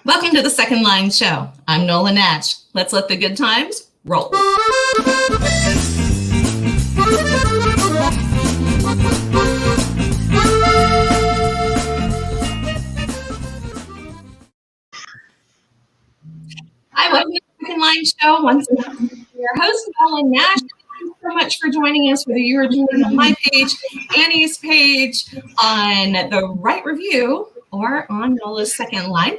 Welcome to the Second Line Show. I'm Nola Nash. Let's let the good times roll. Hi, welcome to the Second Line Show. Once again, your host, Nola Nash. Thank you so much for joining us, whether you are joining on my page, Annie's page, on the Right Review, or on Nola's Second Line,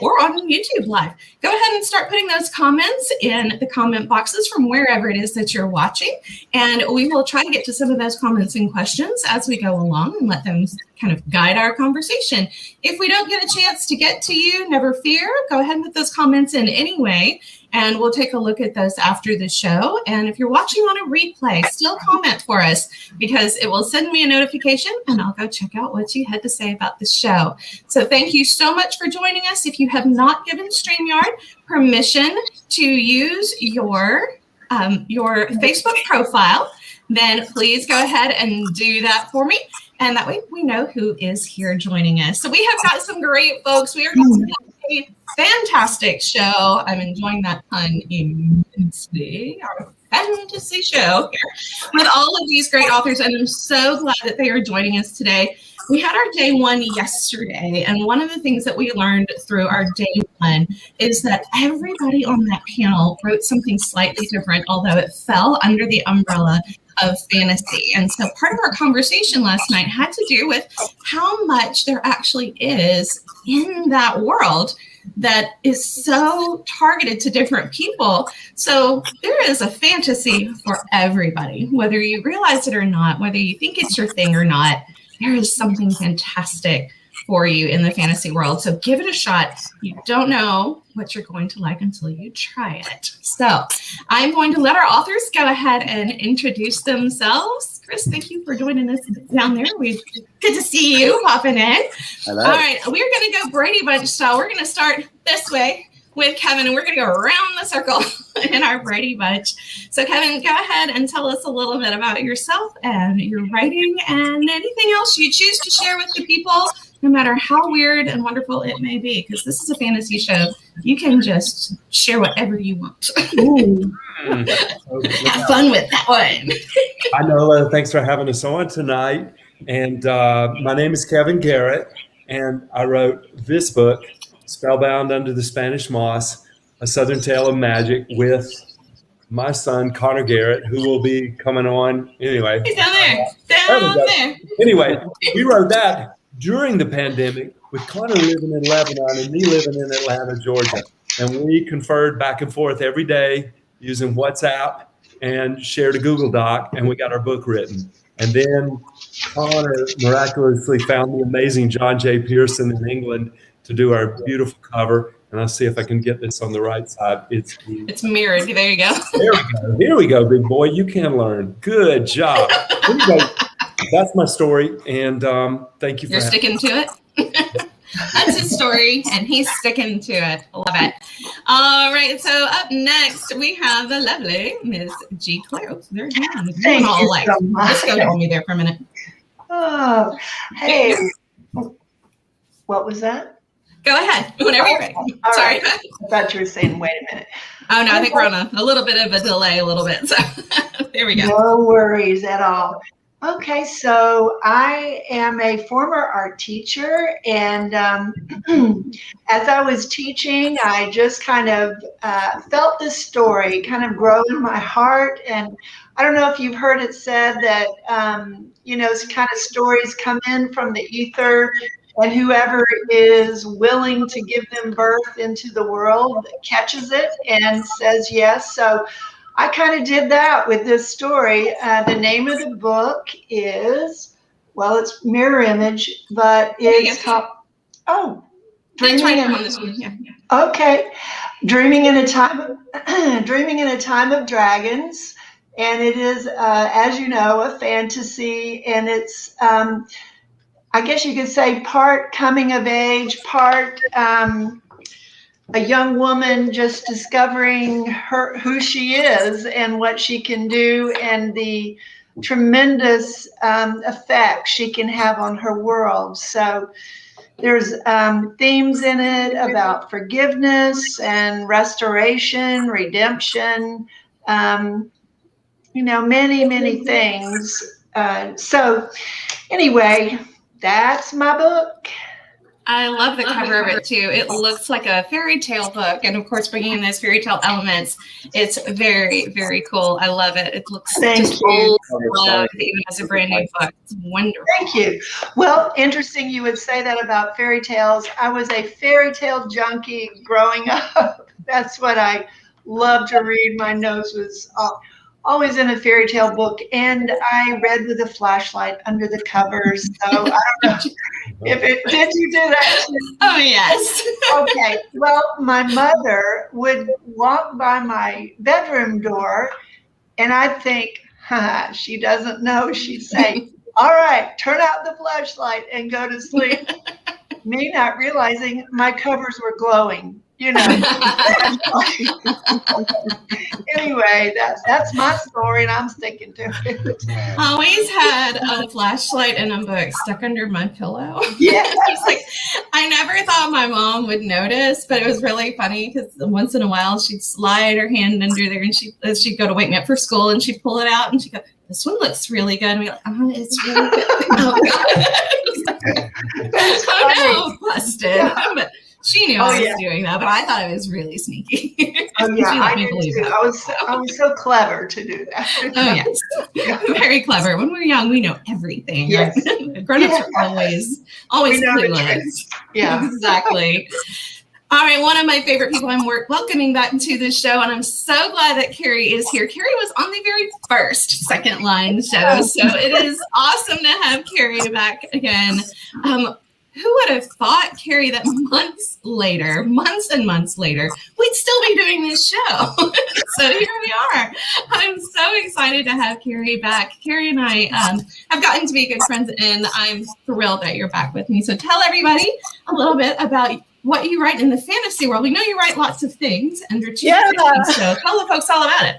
or on YouTube Live. Go ahead and start putting those comments in the comment boxes from wherever it is that you're watching, and we will try to get to some of those comments and questions as we go along and let them kind of guide our conversation. If we don't get a chance to get to you, never fear. Go ahead and put those comments in anyway, and we'll take a look at those after the show. And if you're watching on a replay, still comment for us, because it will send me a notification and I'll go check out what you had to say about the show. So thank you so much for joining us. If you have not given StreamYard permission to use your Facebook profile, then please go ahead and do that for me. And that way we know who is here joining us. So we have got some great folks. We are going to have a fantastic show. I'm enjoying that pun immensely. Our fantasy show here with all of these great authors. And I'm so glad that they are joining us today. We had our day one yesterday, and one of the things that we learned through our day one is that everybody on that panel wrote something slightly different, although it fell under the umbrella of fantasy. And so part of our conversation last night had to do with how much there actually is in that world that is so targeted to different people. So there is a fantasy for everybody, whether you realize it or not, whether you think it's your thing or not. There is something fantastic for you in the fantasy world. So give it a shot. You don't know what you're going to like until you try it. So I'm going to let our authors go ahead and introduce themselves. Chris, thank you for joining us down there. Good to see you popping in. Hello. All right, we're going to go Brady Bunch style. We're going to start this way with Kevin, and we're going to go around the circle in our Brady Bunch. So Kevin, go ahead and tell us a little bit about yourself and your writing and anything else you choose to share with the people, no matter how weird and wonderful it may be, because this is a fantasy show. You can just share whatever you want. Have fun with that one. I know. Thanks for having us on tonight. And my name is Kevin Garrett, and I wrote this book, Spellbound Under the Spanish Moss, A Southern Tale of Magic, with my son, Connor Garrett, who will be coming on anyway. He's down there. Down there. Anyway, we wrote that during the pandemic with Connor living in Lebanon and me living in Atlanta, Georgia. And we conferred back and forth every day using WhatsApp and shared a Google Doc, and we got our book written. And then Connor miraculously found the amazing John J. Pearson in England to do our beautiful cover. And I'll see if I can get this on the right side. It's mirrored. There you go. There we go. Here we go, big boy. You can learn. Good job. Anyway, that's my story. And thank you for sticking to it. That's his story, and he's sticking to it. Love it. All right. So up next, we have the lovely Miss G. Claire. Oh, there's one. Thank you so much. Just go on me there for a minute. Oh, hey. What was that? Go ahead, whenever you're ready. Sorry. Right. I thought you were saying, wait a minute. Oh, no, I think we're on a little bit of a delay, So there we go. No worries at all. Okay, so I am a former art teacher, and as I was teaching, I just kind of felt this story kind of grow in my heart. And I don't know if you've heard it said that, kind of stories come in from the ether, and whoever is willing to give them birth into the world catches it and says yes. So I kind of did that with this story. The name of the book is, well, it's Mirror Image, but it's called, Dreaming in a Time of Dragons. And it is, as you know, a fantasy, and it's, I guess you could say, part coming of age, part a young woman just discovering who she is and what she can do, and the tremendous effect she can have on her world. So There's themes in it about forgiveness and restoration, redemption, many, many things. So anyway, that's my book. I love the cover of it too. It looks like a fairy tale book, and of course, bringing in those fairy tale elements. It's very, very cool. I love it. It looks just old, even as a brand new book. It's wonderful. Thank you. Well, interesting you would say that about fairy tales. I was a fairy tale junkie growing up. That's what I loved to read. My nose was always in a fairy tale book, and I read with a flashlight under the covers. So I don't know if it did you do that? Oh yes. Okay. Well, my mother would walk by my bedroom door, and I'd think, she doesn't know. She'd say, all right, turn out the flashlight and go to sleep. Me not realizing my covers were glowing. Anyway, that's my story, and I'm sticking to it. I always had a flashlight and a book stuck under my pillow. Yeah. I never thought my mom would notice, but it was really funny because once in a while she'd slide her hand under there, and she'd go to wake me up for school, and she'd pull it out, and she'd go, "This one looks really good." And we're like, "Oh, it's really good." Oh no, busted. Yeah. But she knew I was doing that, but I thought it was really sneaky. Oh yeah, I did too. I was so clever to do that. Oh yes, very clever. When we're young, we know everything. Yes. Right? Grown-ups are always clueless. Yeah, exactly. All right, one of my favorite people I'm welcoming back to the show, and I'm so glad that Kerry is here. Kerry was on the very first Second Line show, so it is awesome to have Kerry back again. Who would have thought, Kerry, that months and months later, we'd still be doing this show? So here we are. I'm so excited to have Kerry back. Kerry and I have gotten to be good friends, and I'm thrilled that you're back with me. So tell everybody a little bit about what you write in the fantasy world. We know you write lots of things under two things, so tell the folks all about it.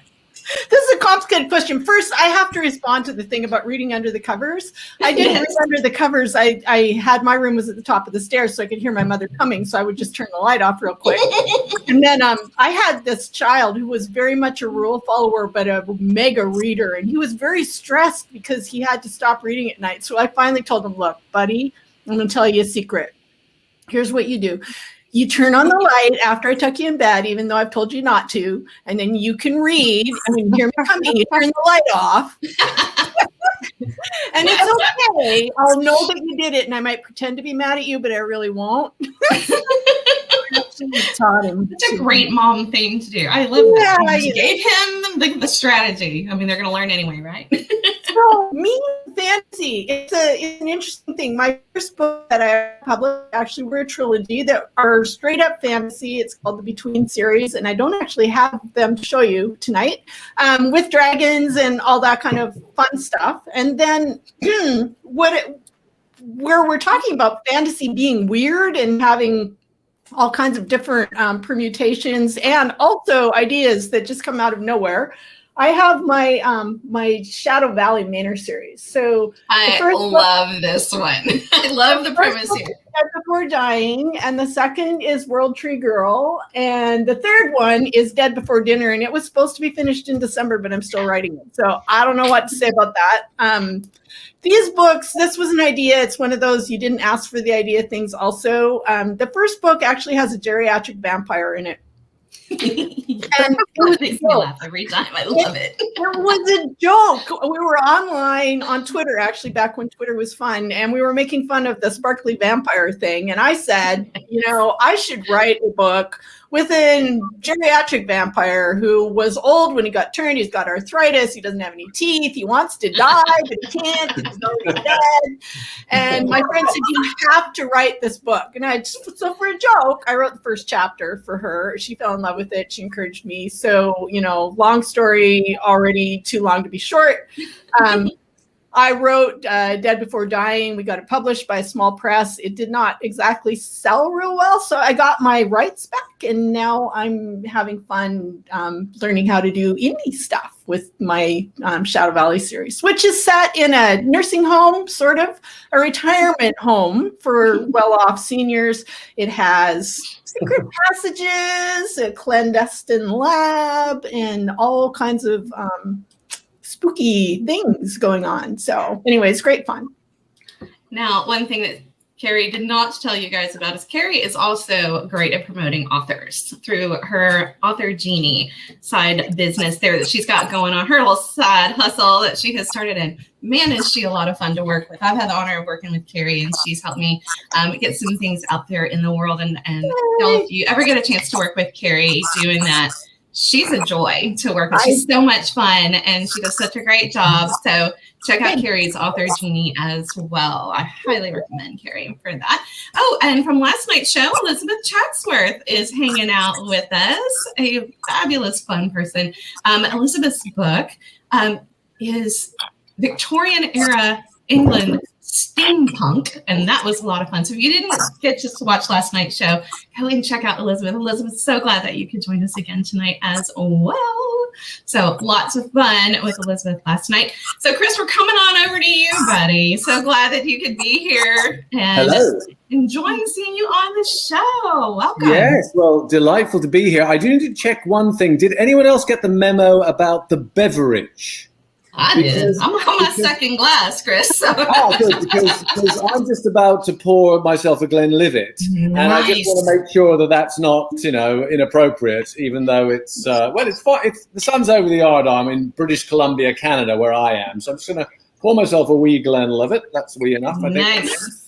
This is a complicated question. First, I have to respond to the thing about reading under the covers. I didn't read under the covers. I had my room was at the top of the stairs, so I could hear my mother coming. So I would just turn the light off real quick. And then I had this child who was very much a rule follower, but a mega reader. And he was very stressed because he had to stop reading at night. So I finally told him, look, buddy, I'm going to tell you a secret. Here's what you do. You turn on the light after I tuck you in bed, even though I've told you not to, and then you can read. And when you hear me coming, you turn the light off. And it's okay. I'll know that you did it, and I might pretend to be mad at you, but I really won't. Taught him. It's a great mom thing to do. I love that. You gave him the strategy. I mean, they're going to learn anyway, right? So, me and fantasy, it's an interesting thing. My first book that I published actually were a trilogy that are straight up fantasy. It's called the Between series, and I don't actually have them to show you tonight, with dragons and all that kind of fun stuff. And then where we're talking about fantasy being weird and having all kinds of different permutations and also ideas that just come out of nowhere. I have my my Shadow Valley Manor series. So I love this one. I love the premise here. Before Dying, and the second is World Tree Girl, and the third one is Dead Before Dinner, and it was supposed to be finished in December, but I'm still writing it. So I don't know what to say about that. These books, this was an idea. It's one of those you didn't ask for the idea things also. The first book actually has a geriatric vampire in it. And it makes me laugh every time. I love it. It was a joke. We were online on Twitter, actually, back when Twitter was fun, and we were making fun of the sparkly vampire thing. And I said, I should write a book with a geriatric vampire who was old when he got turned. He's got arthritis. He doesn't have any teeth. He wants to die, but he can't. He's already dead. And my friend said, you have to write this book. And so for a joke, I wrote the first chapter for her. She fell in love with it. She encouraged me. So, long story, already too long to be short. I wrote Dead Before Dying. We got it published by a small press. It did not exactly sell real well, so I got my rights back, and now I'm having fun learning how to do indie stuff with my Shadow Valley series, which is set in a nursing home, sort of a retirement home for well-off seniors. It has secret passages, a clandestine lab, and all kinds of spooky things going on. So anyway, it's great fun. Now, one thing that Kerry did not tell you guys about is Kerry is also great at promoting authors through her Author Genie side business there that she's got going on, her little side hustle that she has started. And man, is she a lot of fun to work with. I've had the honor of working with Kerry, and she's helped me get some things out there in the world. And if you ever get a chance to work with Kerry doing that, she's a joy to work with. She's so much fun, and she does such a great job. So check out Kerry's Author Genie as well. I highly recommend Kerry for that. Oh, and from last night's show, Elizabeth Chatsworth is hanging out with us, a fabulous, fun person. Elizabeth's book is Victorian era England steampunk, and that was a lot of fun. So if you didn't get just to watch last night's show, go and check out Elizabeth. Elizabeth's so glad that you could join us again tonight as well. So lots of fun with Elizabeth last night. So Chris, we're coming on over to you, buddy. So glad that you could be here and enjoying seeing you on the show. Welcome. Yes, well, delightful to be here. I do need to check one thing. Did anyone else get the memo about the beverage? I did. I'm on my second glass, Chris. So. Oh, good, because I'm just about to pour myself a Glenlivet, and I just want to make sure that that's not, inappropriate, even though it's, it's fine. The sun's over the yard. I'm in British Columbia, Canada, where I am. So I'm just going to pour myself a wee Glenlivet. That's wee enough, I think. Nice.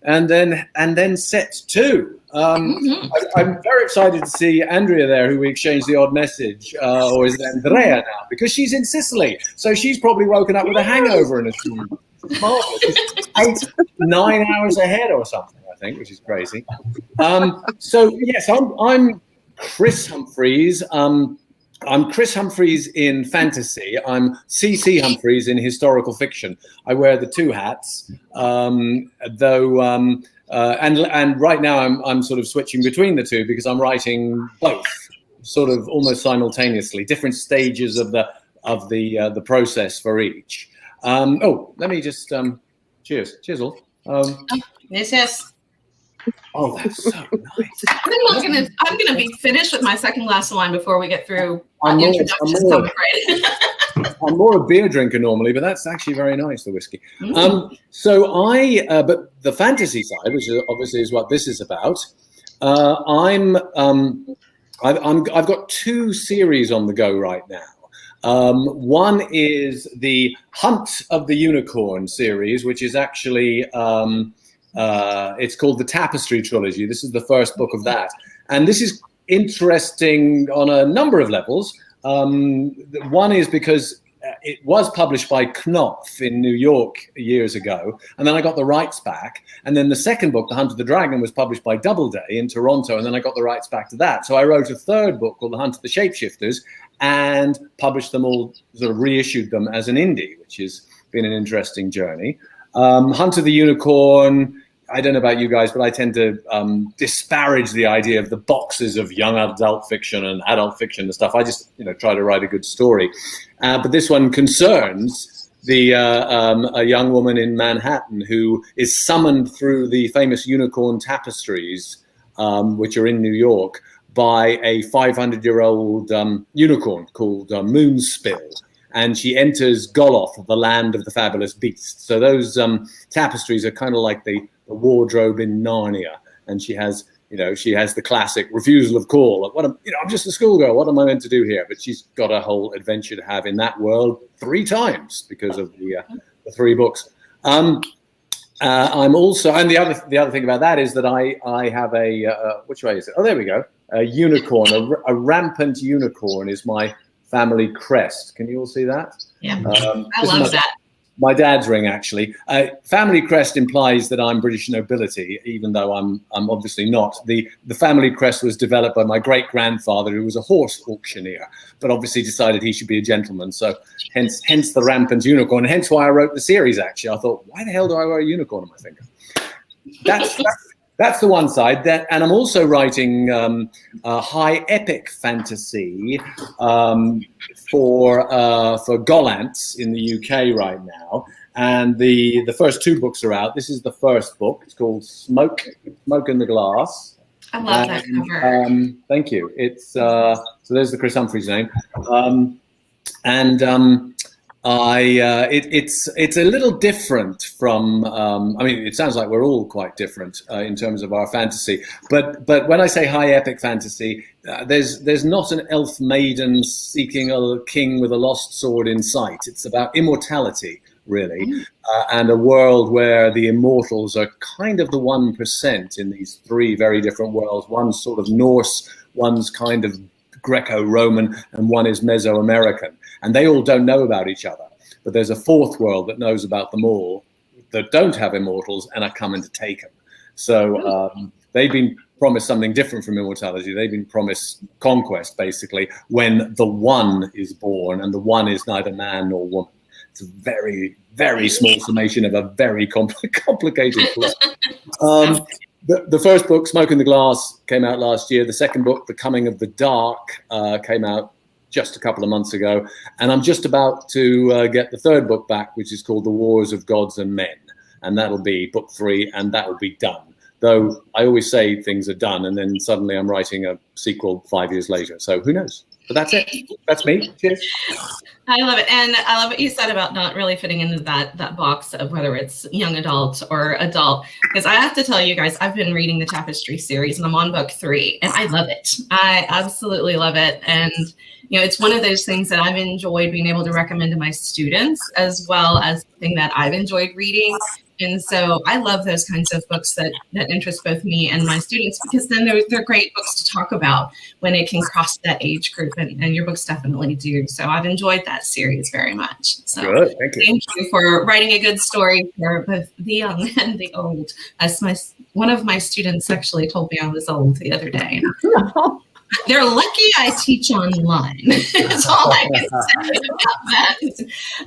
And then set two. I'm very excited to see Andrea there, who we exchanged the odd message, or is it Andrea now? Because she's in Sicily, so she's probably woken up with a hangover in a few. It's 8-9 hours ahead or something, I think, which is crazy. So yes, I'm Chris Humphreys. I'm Chris Humphreys in fantasy. I'm C.C. Humphreys in historical fiction. I wear the two hats, and right now I'm sort of switching between the two because I'm writing both, sort of almost simultaneously, different stages of the process for each. Let me just cheers all. Yes. Oh, that's so nice. I'm gonna be finished with my second glass of wine before we get through I'm more a beer drinker normally, but that's actually very nice, the whiskey. But the fantasy side, which obviously is what this is about, I've got two series on the go right now. One is the Hunt of the Unicorn series, which is actually it's called the Tapestry Trilogy. This is the first book of that, and this is interesting on a number of levels. One is because it was published by Knopf in New York years ago, and then I got the rights back. And then the second book, The Hunt of the Dragon, was published by Doubleday in Toronto, and then I got the rights back to that. So I wrote a third book called The Hunt of the Shapeshifters and published them all, sort of reissued them as an indie, which has been an interesting journey. Hunt of the Unicorn, I don't know about you guys, but I tend to disparage the idea of the boxes of young adult fiction and adult fiction and stuff. I just, try to write a good story. But this one concerns a young woman in Manhattan who is summoned through the famous unicorn tapestries, which are in New York, by a 500-year-old unicorn called Moonspill. And she enters Goloth, the land of the fabulous beasts. So those tapestries are kind of like the wardrobe in Narnia, and she has the classic refusal of call. I'm just a schoolgirl. What am I meant to do here? But she's got a whole adventure to have in that world 3 times because of the 3 books. I'm also, and the other thing about that is that I have a which way is it? Oh, there we go. A unicorn, a rampant unicorn is my family crest. Can you all see that? Yeah, I love that. My dad's ring, actually. Family crest implies that I'm British nobility, even though I'm obviously not. The family crest was developed by my great-grandfather, who was a horse auctioneer, but obviously decided he should be a gentleman. So hence the rampant unicorn, and hence why I wrote the series, actually. I thought, why the hell do I wear a unicorn on my finger? That's the one side. And I'm also writing a high epic fantasy for Gollancz in the UK right now. And the first 2 books are out. This is the first book. It's called Smoke in the Glass. I love that cover. Thank you. It's so there's the Chris Humphreys name. It's a little different from. I mean, it sounds like we're all quite different in terms of our fantasy. But when I say high epic fantasy, there's not an elf maiden seeking a king with a lost sword in sight. It's about immortality, really, and a world where the immortals are kind of the 1% in these 3 very different worlds. One's sort of Norse, one's kind of Greco-Roman, and one is Mesoamerican. And they all don't know about each other. But there's a 4th world that knows about them all, that don't have immortals and are coming to take them. So they've been promised something different from immortality. They've been promised conquest, basically, when the One is born, and the One is neither man nor woman. It's a very, very small summation of a very complicated plot. The first book, Smoke in the Glass, came out last year. The second book, The Coming of the Dark, came out just a couple of months ago. And I'm just about to get the third book back, which is called The Wars of Gods and Men. And that'll be book 3, and that will be done. Though I always say things are done, and then suddenly I'm writing a sequel 5 years later. So who knows? But that's it. That's me. Cheers. I love it. And I love what you said about not really fitting into that box of whether it's young adult or adult. Because I have to tell you guys, I've been reading the Tapestry series, and I'm on book 3, and I love it. I absolutely love it. And, you know, it's one of those things that I've enjoyed being able to recommend to my students, as well as something that I've enjoyed reading. And so I love those kinds of books that interest both me and my students, because then they're great books to talk about when it can cross that age group, and your books definitely do. So I've enjoyed that series very much. So good, thank you. Thank you for writing a good story for both the young and the old. As one of my students actually told me I was old the other day. They're lucky I teach online. That's all I can say about that.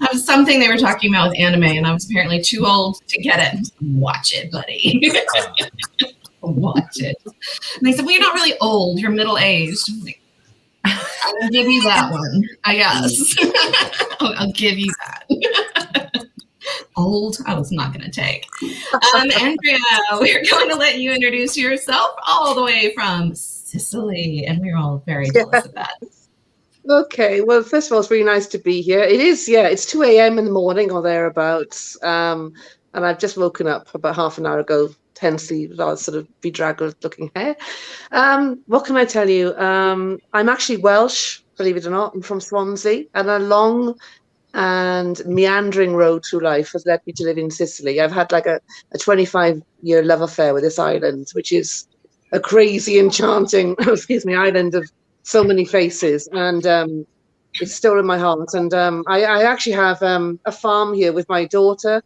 That was something they were talking about with anime, and I was apparently too old to get it. Watch it, buddy. Watch it. And they said, well, you're not really old. You're middle-aged. I'm like, I'll give you that one, I guess. I'll give you that. Old, I was not going to take. Andrea, we're going to let you introduce yourself all the way from Sicily, and we're all very jealous of that. Okay, well, first of all, it's really nice to be here. It is, it's 2 a.m. in the morning or thereabouts, and I've just woken up about half an hour ago, tensely, with our sort of bedraggled-looking hair. What can I tell you? I'm actually Welsh, believe it or not. I'm from Swansea, and a long and meandering road through life has led me to live in Sicily. I've had like a 25-year love affair with this island, which is a crazy, enchanting, island of so many faces, and it's still in my heart. And I actually have a farm here with my daughter,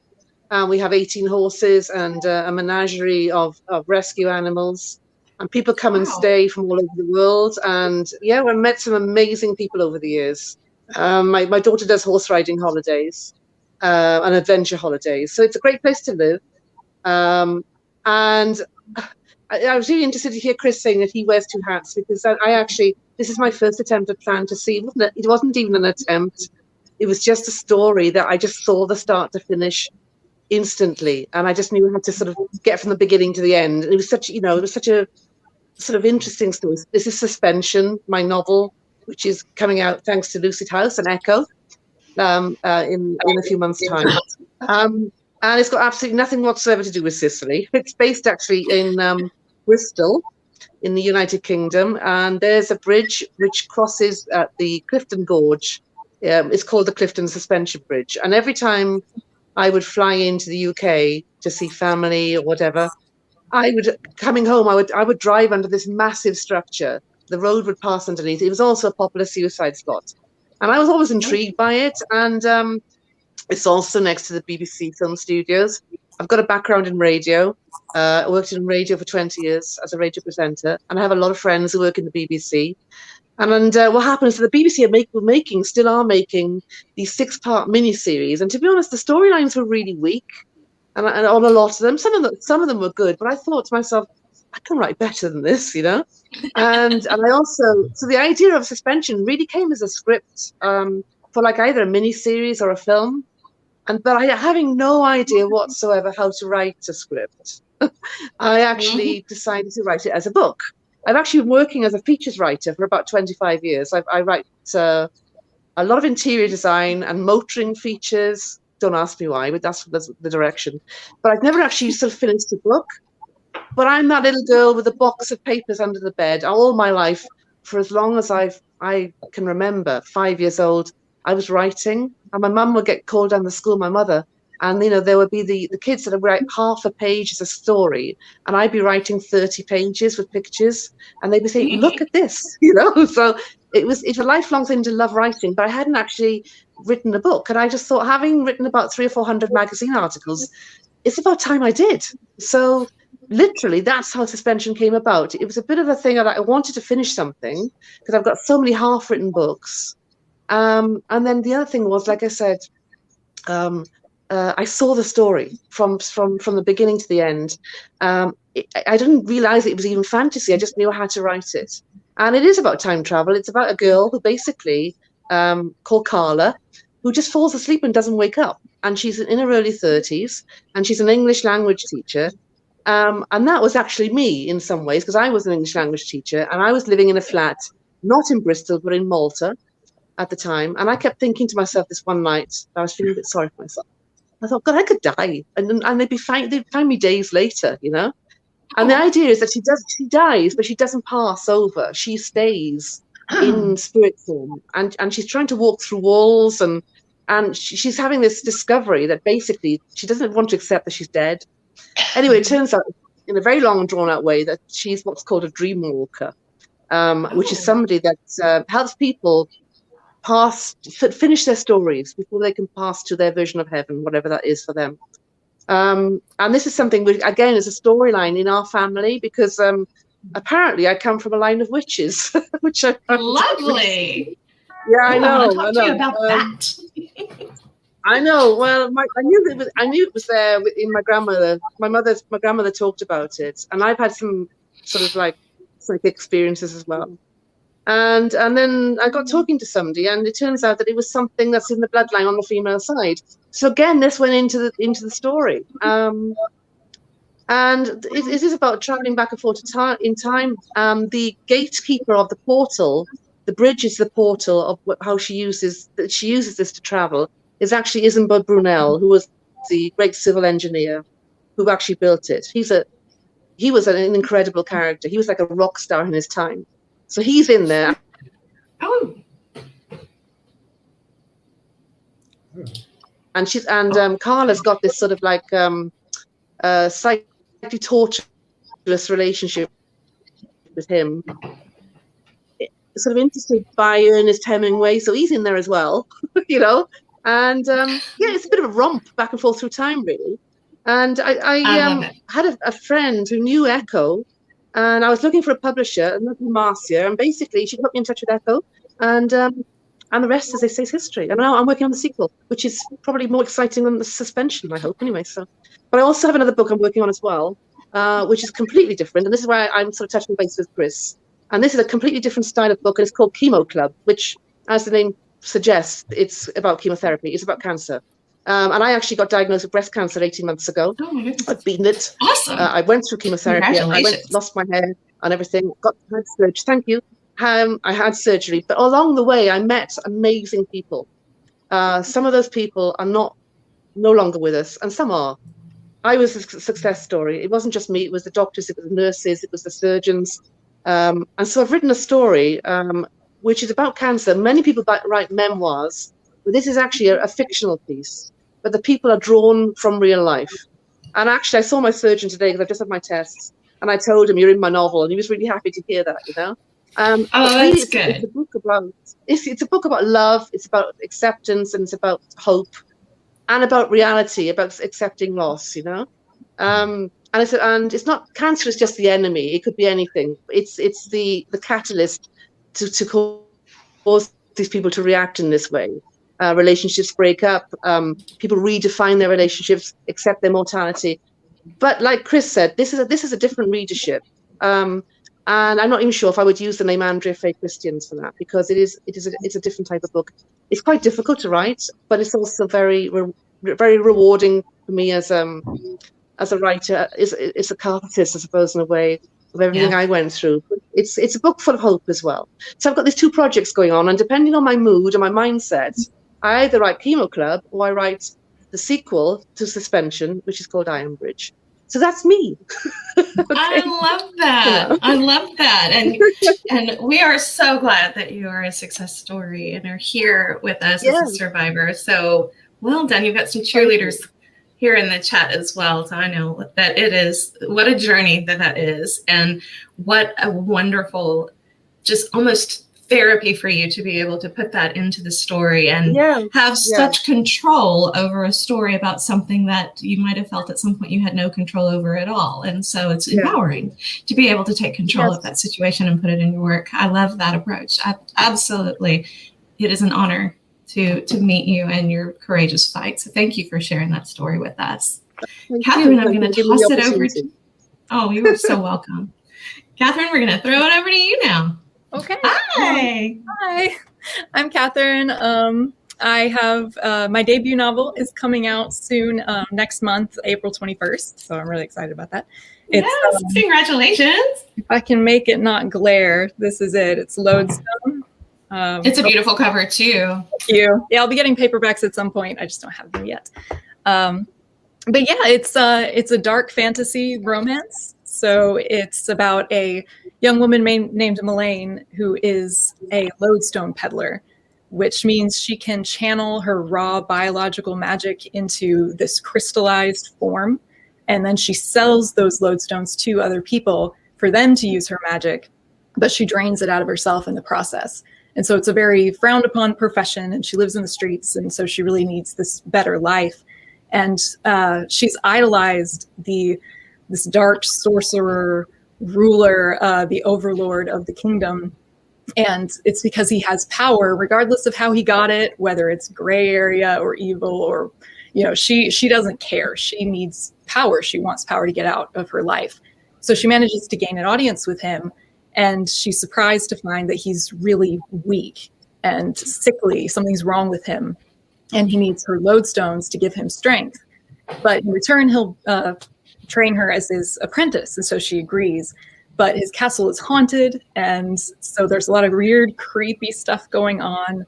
and we have 18 horses and a menagerie of rescue animals. And people come and stay from all over the world. And yeah, we've met some amazing people over the years. My daughter does horse riding holidays and adventure holidays, so it's a great place to live. And I was really interested to hear Chris saying that he wears 2 hats, because this is my first attempt at fantasy. It wasn't even an attempt. It was just a story that I just saw the start to finish instantly. And I just knew how to sort of get from the beginning to the end. And it was such a sort of interesting story. This is Suspension, my novel, which is coming out thanks to Lucid House and Echo in a few months' time. And it's got absolutely nothing whatsoever to do with Sicily. It's based actually in Bristol, in the United Kingdom. And there's a bridge which crosses at the Clifton Gorge. It's called the Clifton Suspension Bridge. And every time I would fly into the UK to see family or whatever, coming home, I would drive under this massive structure. The road would pass underneath. It was also a popular suicide spot. And I was always intrigued by it. And It's also next to the BBC Film Studios. I've got a background in radio. I worked in radio for 20 years as a radio presenter, and I have a lot of friends who work in the BBC. And what happens is the BBC still are making these 6-part miniseries. And to be honest, the storylines were really weak, and on a lot of them, some of them were good. But I thought to myself, I can write better than this, you know. And I also, so the idea of Suspension really came as a script for like either a miniseries or a film. But having no idea whatsoever how to write a script, I actually decided to write it as a book. I've actually been working as a features writer for about 25 years. I write a lot of interior design and motoring features. Don't ask me why, but that's the direction. But I've never actually sort of finished a book. But I'm that little girl with a box of papers under the bed all my life. For as long as I can remember, 5 years old, I was writing. And my mum would get called down to school, my mother. And, you know, there would be the kids that would write half a page as a story. And I'd be writing 30 pages with pictures. And they'd be saying, look at this, you know. So it's a lifelong thing to love writing. But I hadn't actually written a book. And I just thought, having written about 300 or 400 magazine articles, it's about time I did. So literally, that's how Suspension came about. It was a bit of a thing that I wanted to finish something because I've got so many half-written books. And then the other thing was, like I said, I saw the story from the beginning to the end. I didn't realize it was even fantasy. I just knew how to write it. And it is about time travel. It's about a girl who basically, called Carla, who just falls asleep and doesn't wake up. And she's in her early 30s, and she's an English language teacher. And that was actually me in some ways, because I was an English language teacher, and I was living in a flat, not in Bristol, but in Malta at the time. And I kept thinking to myself this one night, I was feeling a bit sorry for myself. I thought, God, I could die, and they'd find me days later, you know. And the idea is that she dies, but she doesn't pass over. She stays in spirit form, and she's trying to walk through walls, and she's having this discovery that basically she doesn't want to accept that she's dead. Anyway, it turns out, in a very long and drawn-out way, that she's what's called a dream walker, which is somebody that helps people finish their stories before they can pass to their version of heaven, whatever that is for them. And this is something which, again, is a storyline in our family, because apparently I come from a line of witches, which I Lovely. Yeah, I know. Talk to you about that. I know. Well, I knew it was there in my grandmother. My grandmother talked about it, and I've had some sort of like psychic experiences as well. And then I got talking to somebody, and it turns out that it was something that's in the bloodline on the female side. So again, this went into the story. And it is about traveling back and forth in time. The gatekeeper of the portal, the bridge is the portal of how she uses this to travel, is actually Isambard Brunel, who was the great civil engineer who actually built it. He was an incredible character. He was like a rock star in his time. So he's in there. Oh. And Carla's got this sort of like slightly torturous relationship with him. Sort of interested by Ernest Hemingway, so he's in there as well, you know. And yeah, it's a bit of a romp back and forth through time, really. And I had a friend who knew Echo, and I was looking for a publisher, Marcia, and basically she put me in touch with Echo, and the rest, as they say, is history. And now I'm working on the sequel, which is probably more exciting than the Suspension, I hope, anyway. So, but I also have another book I'm working on as well, which is completely different, and this is where I'm sort of touching base with Chris. And this is a completely different style of book, and it's called Chemo Club, which, as the name suggests, it's about chemotherapy. It's about cancer. And I actually got diagnosed with breast cancer 18 months ago. Oh my goodness. I've beaten it. Awesome. I went through chemotherapy. Lost my hair and everything. Had surgery. Thank you. I had surgery. But along the way, I met amazing people. Some of those people are no longer with us, and some are. I was a success story. It wasn't just me. It was the doctors. It was the nurses. It was the surgeons. And so I've written a story which is about cancer. Many people write memoirs, but this is actually a fictional piece. But the people are drawn from real life. And actually, I saw my surgeon today because I just had my tests, and I told him, "You're in my novel," and he was really happy to hear that. You know. That's good. It's a book about love. It's about acceptance, and it's about hope. and about reality, about accepting loss, you know. And I said, and it's not, cancer is just the enemy. It could be anything. It's the catalyst to cause these people to react in this way. Relationships break up. People redefine their relationships, accept their mortality. But like Chris said, this is a different readership. And I'm not even sure if I would use the name Andrea Faye Christians for that, because it's a different type of book. It's quite difficult to write, but it's also very rewarding for me as a writer. It's a catharsis, I suppose, in a way, of everything I went through. It's a book full of hope as well. So I've got these two projects going on, and depending on my mood and my mindset, I either write Chemo Club or I write the sequel to Suspension, which is called Iron Bridge. So that's me. Okay. I love that. Yeah. I love that. And we are so glad that you are a success story and are here with us as a survivor. So well done. You've got some cheerleaders here in the chat as well. So I know that it is, what a journey that is, and what a wonderful, just almost therapy for you to be able to put that into the story and have such control over a story about something that you might have felt at some point you had no control over at all. And so it's empowering to be able to take control of that situation and put it in your work. I love that approach. Absolutely. It is an honor to meet you and your courageous fight. So thank you for sharing that story with us. Katharine, I'm going to toss it over to you. Oh, you are so welcome. Katharine, we're going to throw it over to you now. Okay. Hi. Hi. I'm Katharine. I have my debut novel is coming out soon, next month, April 21st. So I'm really excited about that. Yes, congratulations. If I can make it not glare, this is it. It's Lodestone. It's a beautiful cover too. Thank you. Yeah, I'll be getting paperbacks at some point. I just don't have them yet. But yeah, it's a dark fantasy romance. So it's about a young woman named Melaine who is a lodestone peddler, which means she can channel her raw biological magic into this crystallized form. And then she sells those lodestones to other people for them to use her magic, but she drains it out of herself in the process. And so it's a very frowned upon profession, and she lives in the streets. And so she really needs this better life. And she's idolized this dark sorcerer ruler, the overlord of the kingdom. And it's because he has power, regardless of how he got it, whether it's gray area or evil, or, she doesn't care. She needs power. She wants power to get out of her life. So she manages to gain an audience with him. And she's surprised to find that he's really weak and sickly. Something's wrong with him. And he needs her lodestones to give him strength. But in return, he'll train her as his apprentice. And so she agrees. But his castle is haunted. And so there's a lot of weird, creepy stuff going on.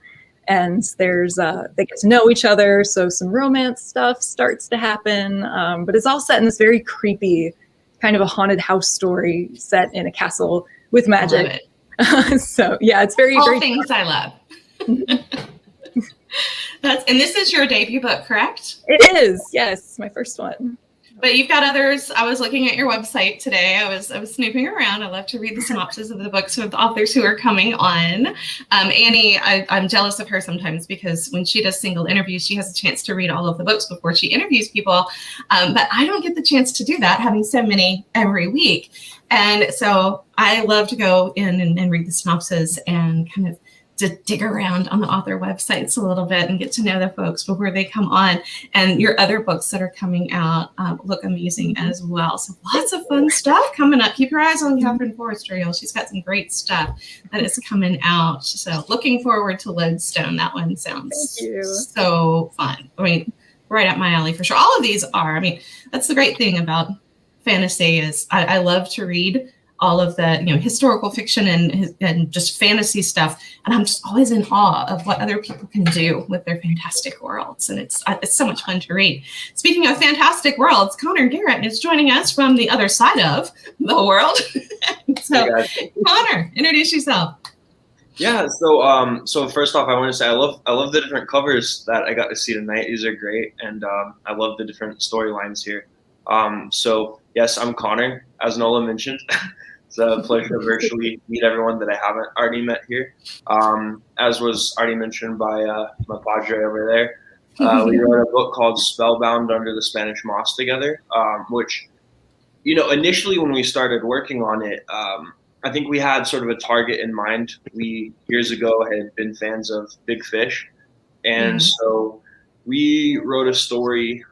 And there's they get to know each other. So some romance stuff starts to happen. But it's all set in this very creepy, kind of a haunted house story set in a castle with magic. So yeah, it's very, all very things I love. And this is your debut book, correct? It is, yes, my first one. But you've got others. I was looking at your website today. I was snooping around. I love to read the synopses of the books with authors who are coming on. Annie, I'm jealous of her sometimes because when she does single interviews, she has a chance to read all of the books before she interviews people. But I don't get the chance to do that, having so many every week. And so I love to go in and read the synopses and kind of to dig around on the author websites a little bit and get to know the folks before they come on. And your other books that are coming out look amazing as well. So lots of fun stuff coming up. Keep your eyes on Katharine Forrister. She's got some great stuff that is coming out. So looking forward to Lodestone. That one sounds so fun. I mean, right up my alley for sure. All of these are. I mean, that's the great thing about fantasy is I love to read all of the historical fiction and just fantasy stuff, and I'm just always in awe of what other people can do with their fantastic worlds, and it's so much fun to read. Speaking of fantastic worlds, Connor Garrett is joining us from the other side of the world. So, Connor, introduce yourself. Yeah, so first off, I want to say I love the different covers that I got to see tonight. These are great, and I love the different storylines here. So yes, I'm Connor, as Nola mentioned. It's a pleasure to virtually meet everyone that I haven't already met here. As was already mentioned by my padre over there. We wrote a book called Spellbound Under the Spanish Moss together, which, initially when we started working on it, I think we had sort of a target in mind. We, years ago, had been fans of Big Fish. And so we wrote a story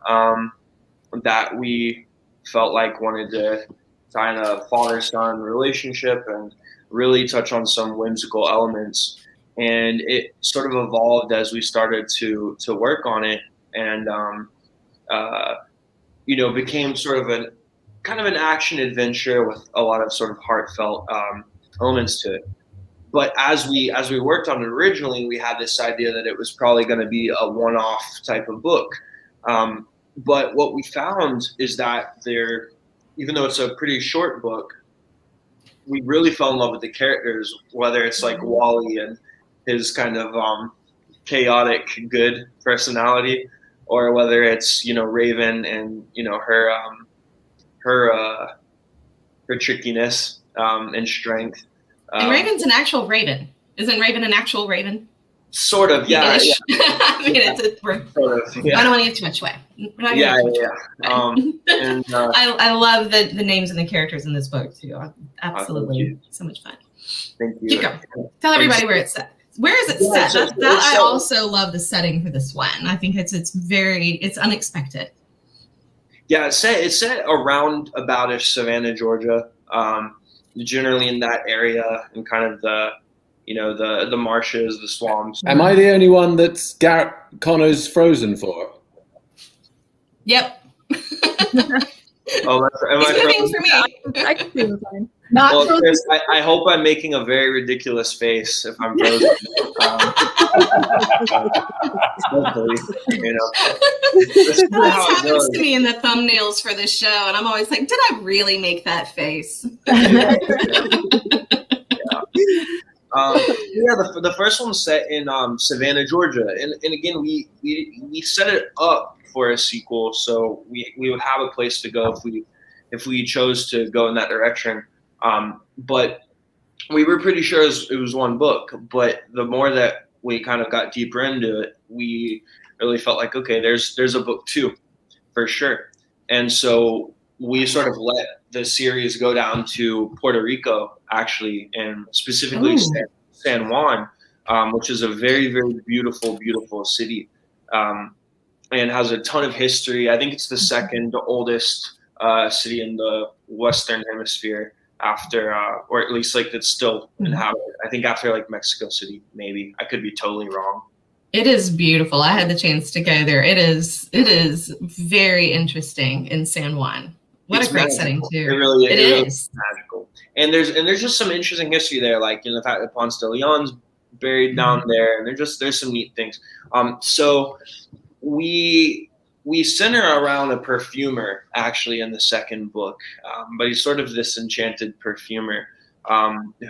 that we felt like wanted to kind of father-son relationship and really touch on some whimsical elements. And it sort of evolved as we started to work on it, and became sort of an action adventure with a lot of sort of heartfelt elements to it. But as we worked on it originally, we had this idea that it was probably going to be a one-off type of book. But what we found is that even though it's a pretty short book, we really fell in love with the characters, whether it's like Wally and his kind of chaotic good personality, or whether it's Raven and her trickiness and strength. And Raven's an actual raven. Isn't Raven an actual raven? Sort of, yeah. I mean, sort of, yeah. I don't want to give too much away. Yeah. And I love the names and the characters in this book too. Absolutely, so much fun. Thank you. Keep going. Tell everybody where it's set. Where is it set? I also love the setting for this one. I think it's unexpected. Yeah, it's set around about-ish Savannah, Georgia. Generally in that area, and kind of the marshes, the swamps. Am I the only one that's Garrett Connor's frozen for? Yep. Oh, am I frozen for me? I can see him fine. Not well, Chris, I hope I'm making a very ridiculous face if I'm frozen. Hopefully, That always happens to me in the thumbnails for this show, and I'm always like, did I really make that face? The first one's set in Savannah, Georgia, and again we set it up for a sequel, so we would have a place to go if we chose to go in that direction. But we were pretty sure it was one book. But the more that we kind of got deeper into it, we really felt like, okay, there's a book 2 for sure. And so we sort of let the series go down to Puerto Rico, actually, and specifically San Juan, which is a very, very beautiful, beautiful city, and has a ton of history. I think it's the second oldest city in the Western Hemisphere after, or at least like it's still inhabited. I think after like Mexico City, maybe. I could be totally wrong. It is beautiful. I had the chance to go there. It is very interesting in San Juan. What a great setting too. It really is is magical. And there's just some interesting history there, like the fact that Ponce de Leon's buried down there, and there's some neat things. So we center around a perfumer actually in the second book, but he's sort of this enchanted perfumer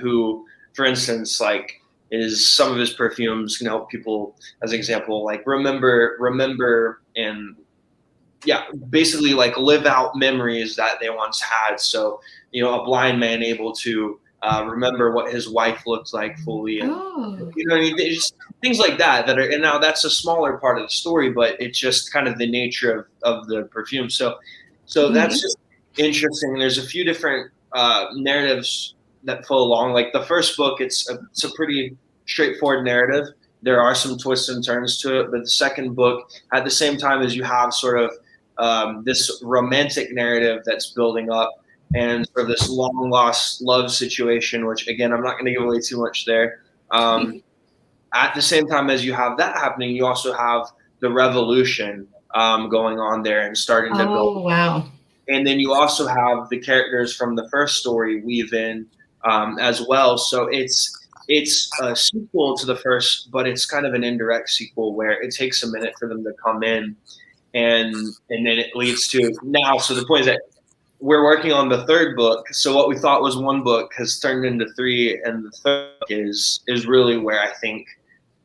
who, for instance, like some of his perfumes can help people, as an example, like remember and basically like live out memories that they once had. So, a blind man able to remember what his wife looked like fully, and just things like that are, and now that's a smaller part of the story, but it's just kind of the nature of the perfume. So that's just interesting. There's a few different narratives that flow along. Like the first book, it's a pretty straightforward narrative. There are some twists and turns to it, but the second book, at the same time as you have sort of this romantic narrative that's building up, and sort of this long lost love situation, which again, I'm not going to give away too much there. At the same time as you have that happening, you also have the revolution going on there and starting to build. Oh, wow. And then you also have the characters from the first story weave in as well. So it's a sequel to the first, but it's kind of an indirect sequel where it takes a minute for them to come in, and then it leads to now. So the point is that we're working on the third book. So what we thought was one book has turned into 3, and the third book is really where I think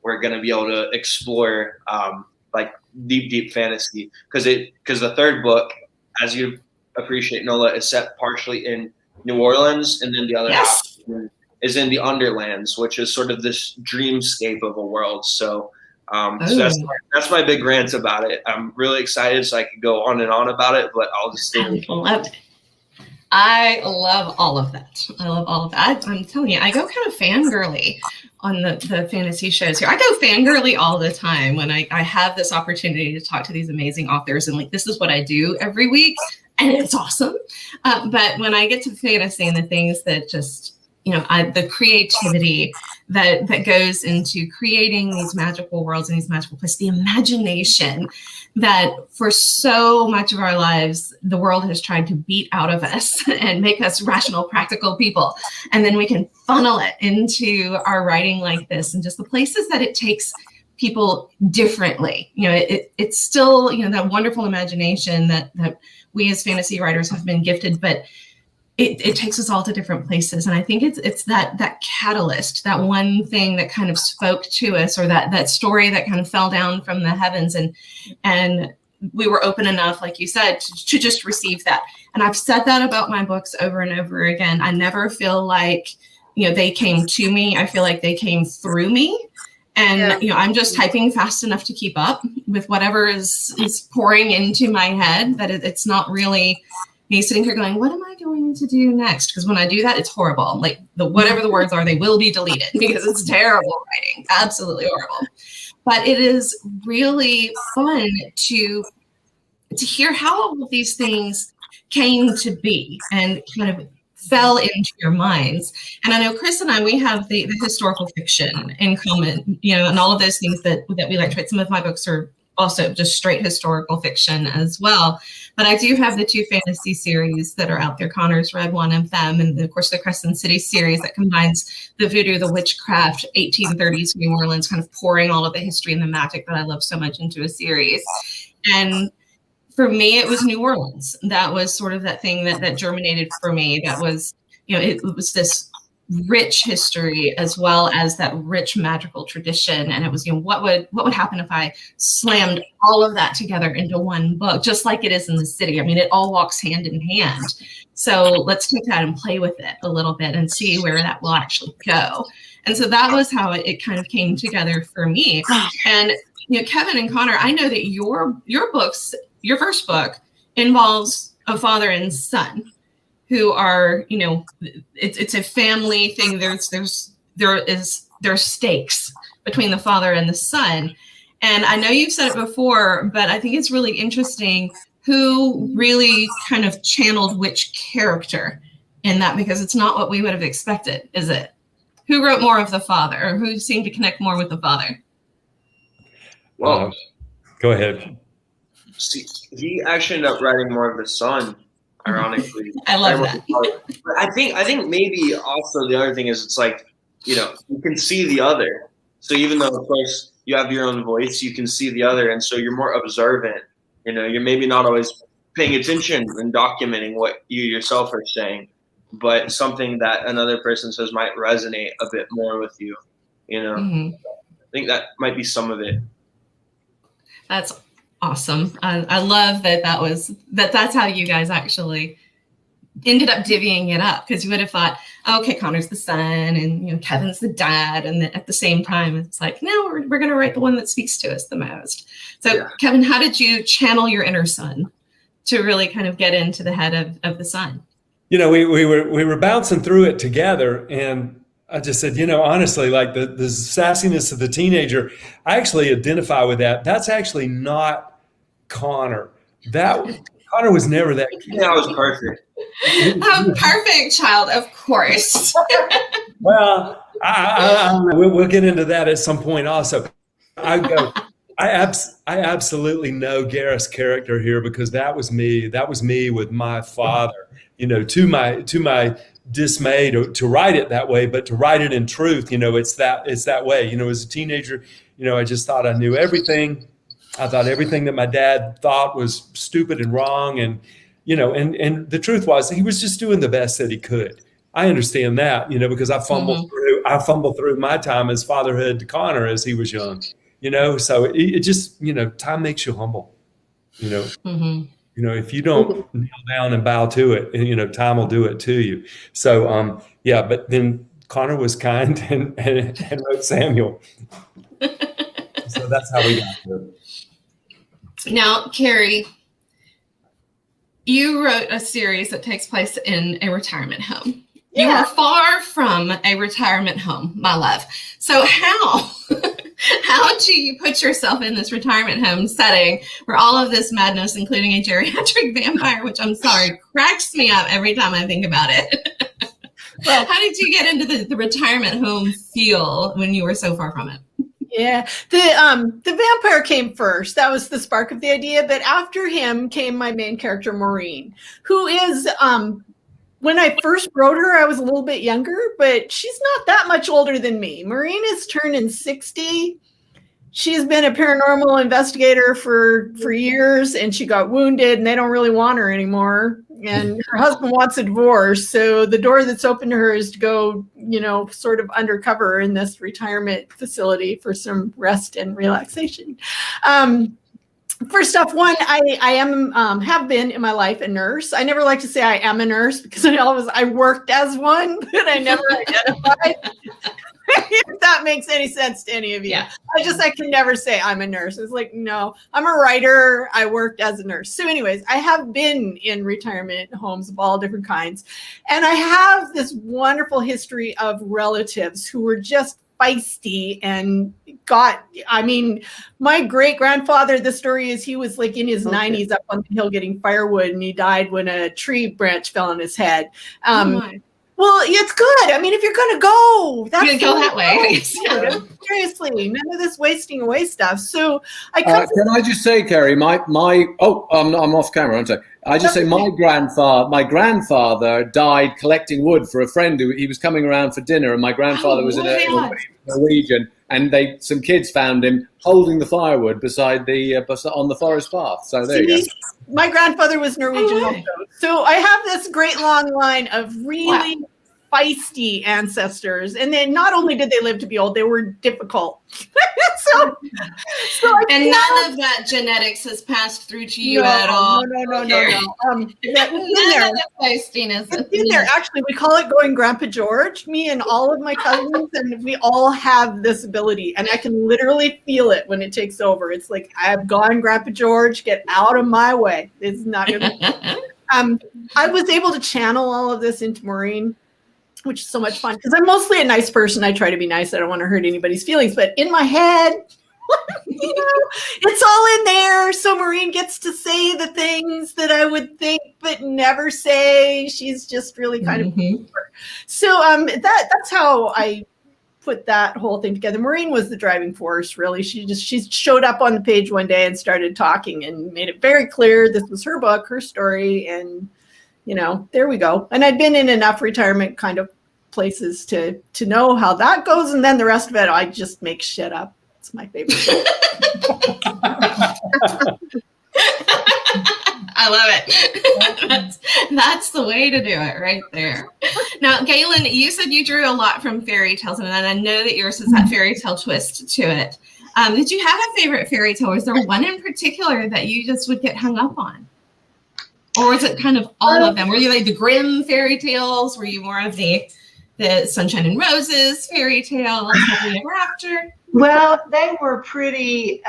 we're going to be able to explore like deep fantasy, because the third book, as you appreciate, Nola, is set partially in New Orleans, and then the other half is in the Underlands, which is sort of this dreamscape of a world. So So that's my big rant about it. I'm really excited, so I could go on and on about it, but I'll just stay. I love all of that. I love all of that. I'm telling you, I go kind of fangirly on the fantasy shows here. I go fangirly all the time when I have this opportunity to talk to these amazing authors, and like, this is what I do every week, and it's awesome. But when I get to fantasy and the things that just, the creativity that goes into creating these magical worlds and these magical places, the imagination that for so much of our lives, the world has tried to beat out of us and make us rational, practical people. And then we can funnel it into our writing like this, and just the places that it takes people differently. It's still, that wonderful imagination that we as fantasy writers have been gifted, but it takes us all to different places. And I think it's that catalyst, that one thing that kind of spoke to us, or that story that kind of fell down from the heavens, and we were open enough, like you said, to just receive that. And I've said that about my books over and over again. I never feel like, they came to me. I feel like they came through me. And, I'm just typing fast enough to keep up with whatever is pouring into my head, that it's not really me sitting here going, what am I going to do next? Because when I do that, it's horrible. Like, whatever the words are, they will be deleted because it's terrible writing. Absolutely horrible. But it is really fun to hear how all of these things came to be and kind of fell into your minds. And I know Chris and I, we have the historical fiction in common, and all of those things that we like to write. Some of my books are also just straight historical fiction as well. But I do have the 2 fantasy series that are out there. Connor's read one of them, and of course the Crescent City series that combines the voodoo, the witchcraft, 1830s New Orleans, kind of pouring all of the history and the magic that I love so much into a series. And for me, it was New Orleans. That was sort of that thing that germinated for me. That was, it was this rich history as well as that rich magical tradition. And it was, what would happen if I slammed all of that together into one book, just like it is in the city? I mean, it all walks hand in hand. So let's take that and play with it a little bit and see where that will actually go. And so that was how it kind of came together for me. And, Kevin and Connor, I know that your books, your first book involves a father and son who are, it's a family thing. There are stakes between the father and the son. And I know you've said it before, but I think it's really interesting who really kind of channeled which character in that, because it's not what we would have expected, is it? Who wrote more of the father, or who seemed to connect more with the father? Well, go ahead. See, he actually ended up writing more of the son, ironically. I love that. But I think maybe also the other thing is, it's like, you can see the other. So even though, of course, you have your own voice, you can see the other. And so you're more observant. You're maybe not always paying attention and documenting what you yourself are saying, but something that another person says might resonate a bit more with you. I think that might be some of it. That's awesome. I love that's how you guys actually ended up divvying it up, because you would have thought, okay, Connor's the son and Kevin's the dad, and then at the same time it's like, no, we're going to write the one that speaks to us the most. So yeah. Kevin, how did you channel your inner son to really kind of get into the head of the son? We were bouncing through it together, and I just said, honestly, like the sassiness of the teenager, I actually identify with that. That's actually not Connor. Connor was never that kid. Yeah, I was perfect. Perfect child, of course. Well, we'll get into that at some point also. I absolutely know Garrett's character here, because that was me. That was me with my father, to my dismay to write it that way, but to write it in truth, it's that way. As a teenager, I just thought I knew everything. I thought everything that my dad thought was stupid and wrong. And, and the truth was, he was just doing the best that he could. I understand that, because I fumbled through my time as fatherhood to Connor as he was young, so it just, time makes you humble, if you don't kneel down and bow to it, time will do it to you. So, but then Connor was kind and wrote Samuel. So that's how we got there. Now, Kerry, you wrote a series that takes place in a retirement home. Yeah. You are far from a retirement home, my love. So how do you put yourself in this retirement home setting where all of this madness, including a geriatric vampire, which I'm sorry, cracks me up every time I think about it? Well, how did you get into the retirement home feel when you were so far from it? Yeah, the vampire came first. That was the spark of the idea. But after him came my main character, Maureen, who is, when I first wrote her, I was a little bit younger, but she's not that much older than me. Maureen is turning 60. She's been a paranormal investigator for years, and she got wounded, and they don't really want her anymore. And her husband wants a divorce. So the door that's open to her is to go, sort of undercover in this retirement facility for some rest and relaxation. First off, I have been in my life a nurse. I never like to say I am a nurse because I worked as one, but I never identified. If that makes any sense to any of you. Yeah. I can never say I'm a nurse. It's like, no, I'm a writer. I worked as a nurse. So anyways, I have been in retirement homes of all different kinds. And I have this wonderful history of relatives who were just feisty and my great grandfather, the story is he was like in his 90s up on the hill getting firewood, and he died when a tree branch fell on his head. Well, it's good. I mean, if you're going to go, that's going to go that way. Seriously, none of this wasting away stuff. So can I just say, Kerry, I'm off camera, aren't I? I just say my grandfather died collecting wood for a friend who he was coming around for dinner, and my grandfather was in a Norwegian, and some kids found him holding the firewood beside on the forest path. So there you go. My grandfather was Norwegian also. So I have this great long line of really feisty ancestors. And then not only did they live to be old, they were difficult. so and none of that genetics has passed through to you at all. No. It's in there. Actually, we call it going Grandpa George. Me and all of my cousins, and we all have this ability. And I can literally feel it when it takes over. It's like, I've gone Grandpa George, get out of my way. It's not going to I was able to channel all of this into Maureen, which is so much fun because I'm mostly a nice person. I try to be nice. I don't want to hurt anybody's feelings, but in my head, it's all in there. So Maureen gets to say the things that I would think but never say. She's just really kind of so that's how I put that whole thing together. Maureen was the driving force, really. She showed up on the page one day and started talking and made it very clear this was her book, her story, and there we go. And I'd been in enough retirement kind of places to know how that goes. And then the rest of it, I just make shit up. It's my favorite. I love it. That's the way to do it right there. Now, Galen, you said you drew a lot from fairy tales, and I know that yours has that fairy tale twist to it. Did you have a favorite fairy tale? Was there one in particular that you just would get hung up on? Or was it kind of all of them? Were you like the Grimm fairy tales? Were you more of the Sunshine and Roses fairy tales, Happily Ever After? Well, they were pretty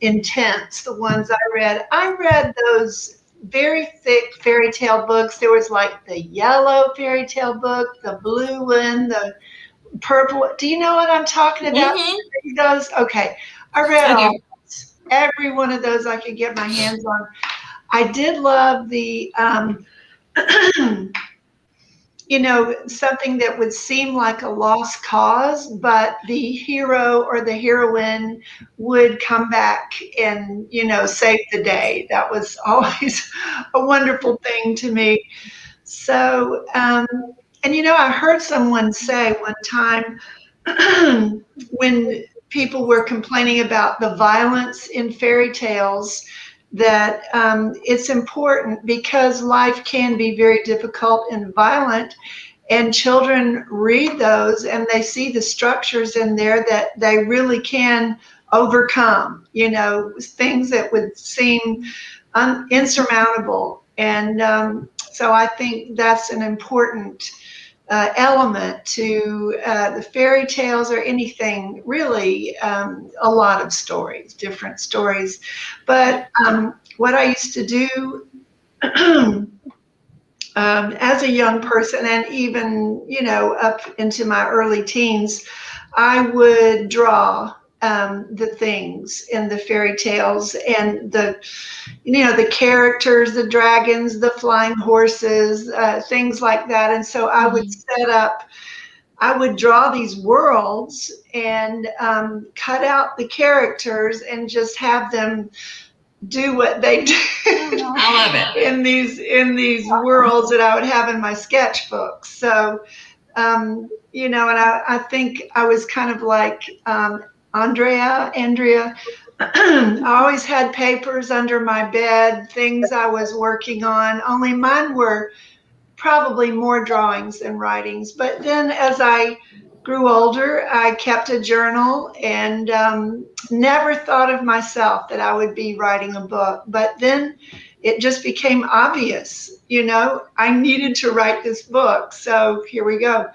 intense, the ones I read. I read those very thick fairy tale books. There was like the yellow fairy tale book, the blue one, the purple. Do you know what I'm talking about? Mm-hmm. Those? Okay. I read every one of those I could get my hands on. I did love the, something that would seem like a lost cause, but the hero or the heroine would come back and, save the day. That was always a wonderful thing to me. So, I heard someone say one time when people were complaining about the violence in fairy tales, that it's important because life can be very difficult and violent, and children read those and they see the structures in there that they really can overcome, things that would seem insurmountable. And so I think that's an important element to the fairy tales or anything, really. A lot of stories, different stories. But what I used to do as a young person, and even, up into my early teens, I would draw the things in the fairy tales and the characters, the dragons, the flying horses, things like that. And so I would I would draw these worlds and cut out the characters and just have them do what they do. I love it. in these worlds that I would have in my sketchbook. So, and I think I was kind of like Andrea. I always had papers under my bed, things I was working on, only mine were probably more drawings than writings. But then as I grew older, I kept a journal and never thought of myself that I would be writing a book. But then it just became obvious, I needed to write this book. So here we go.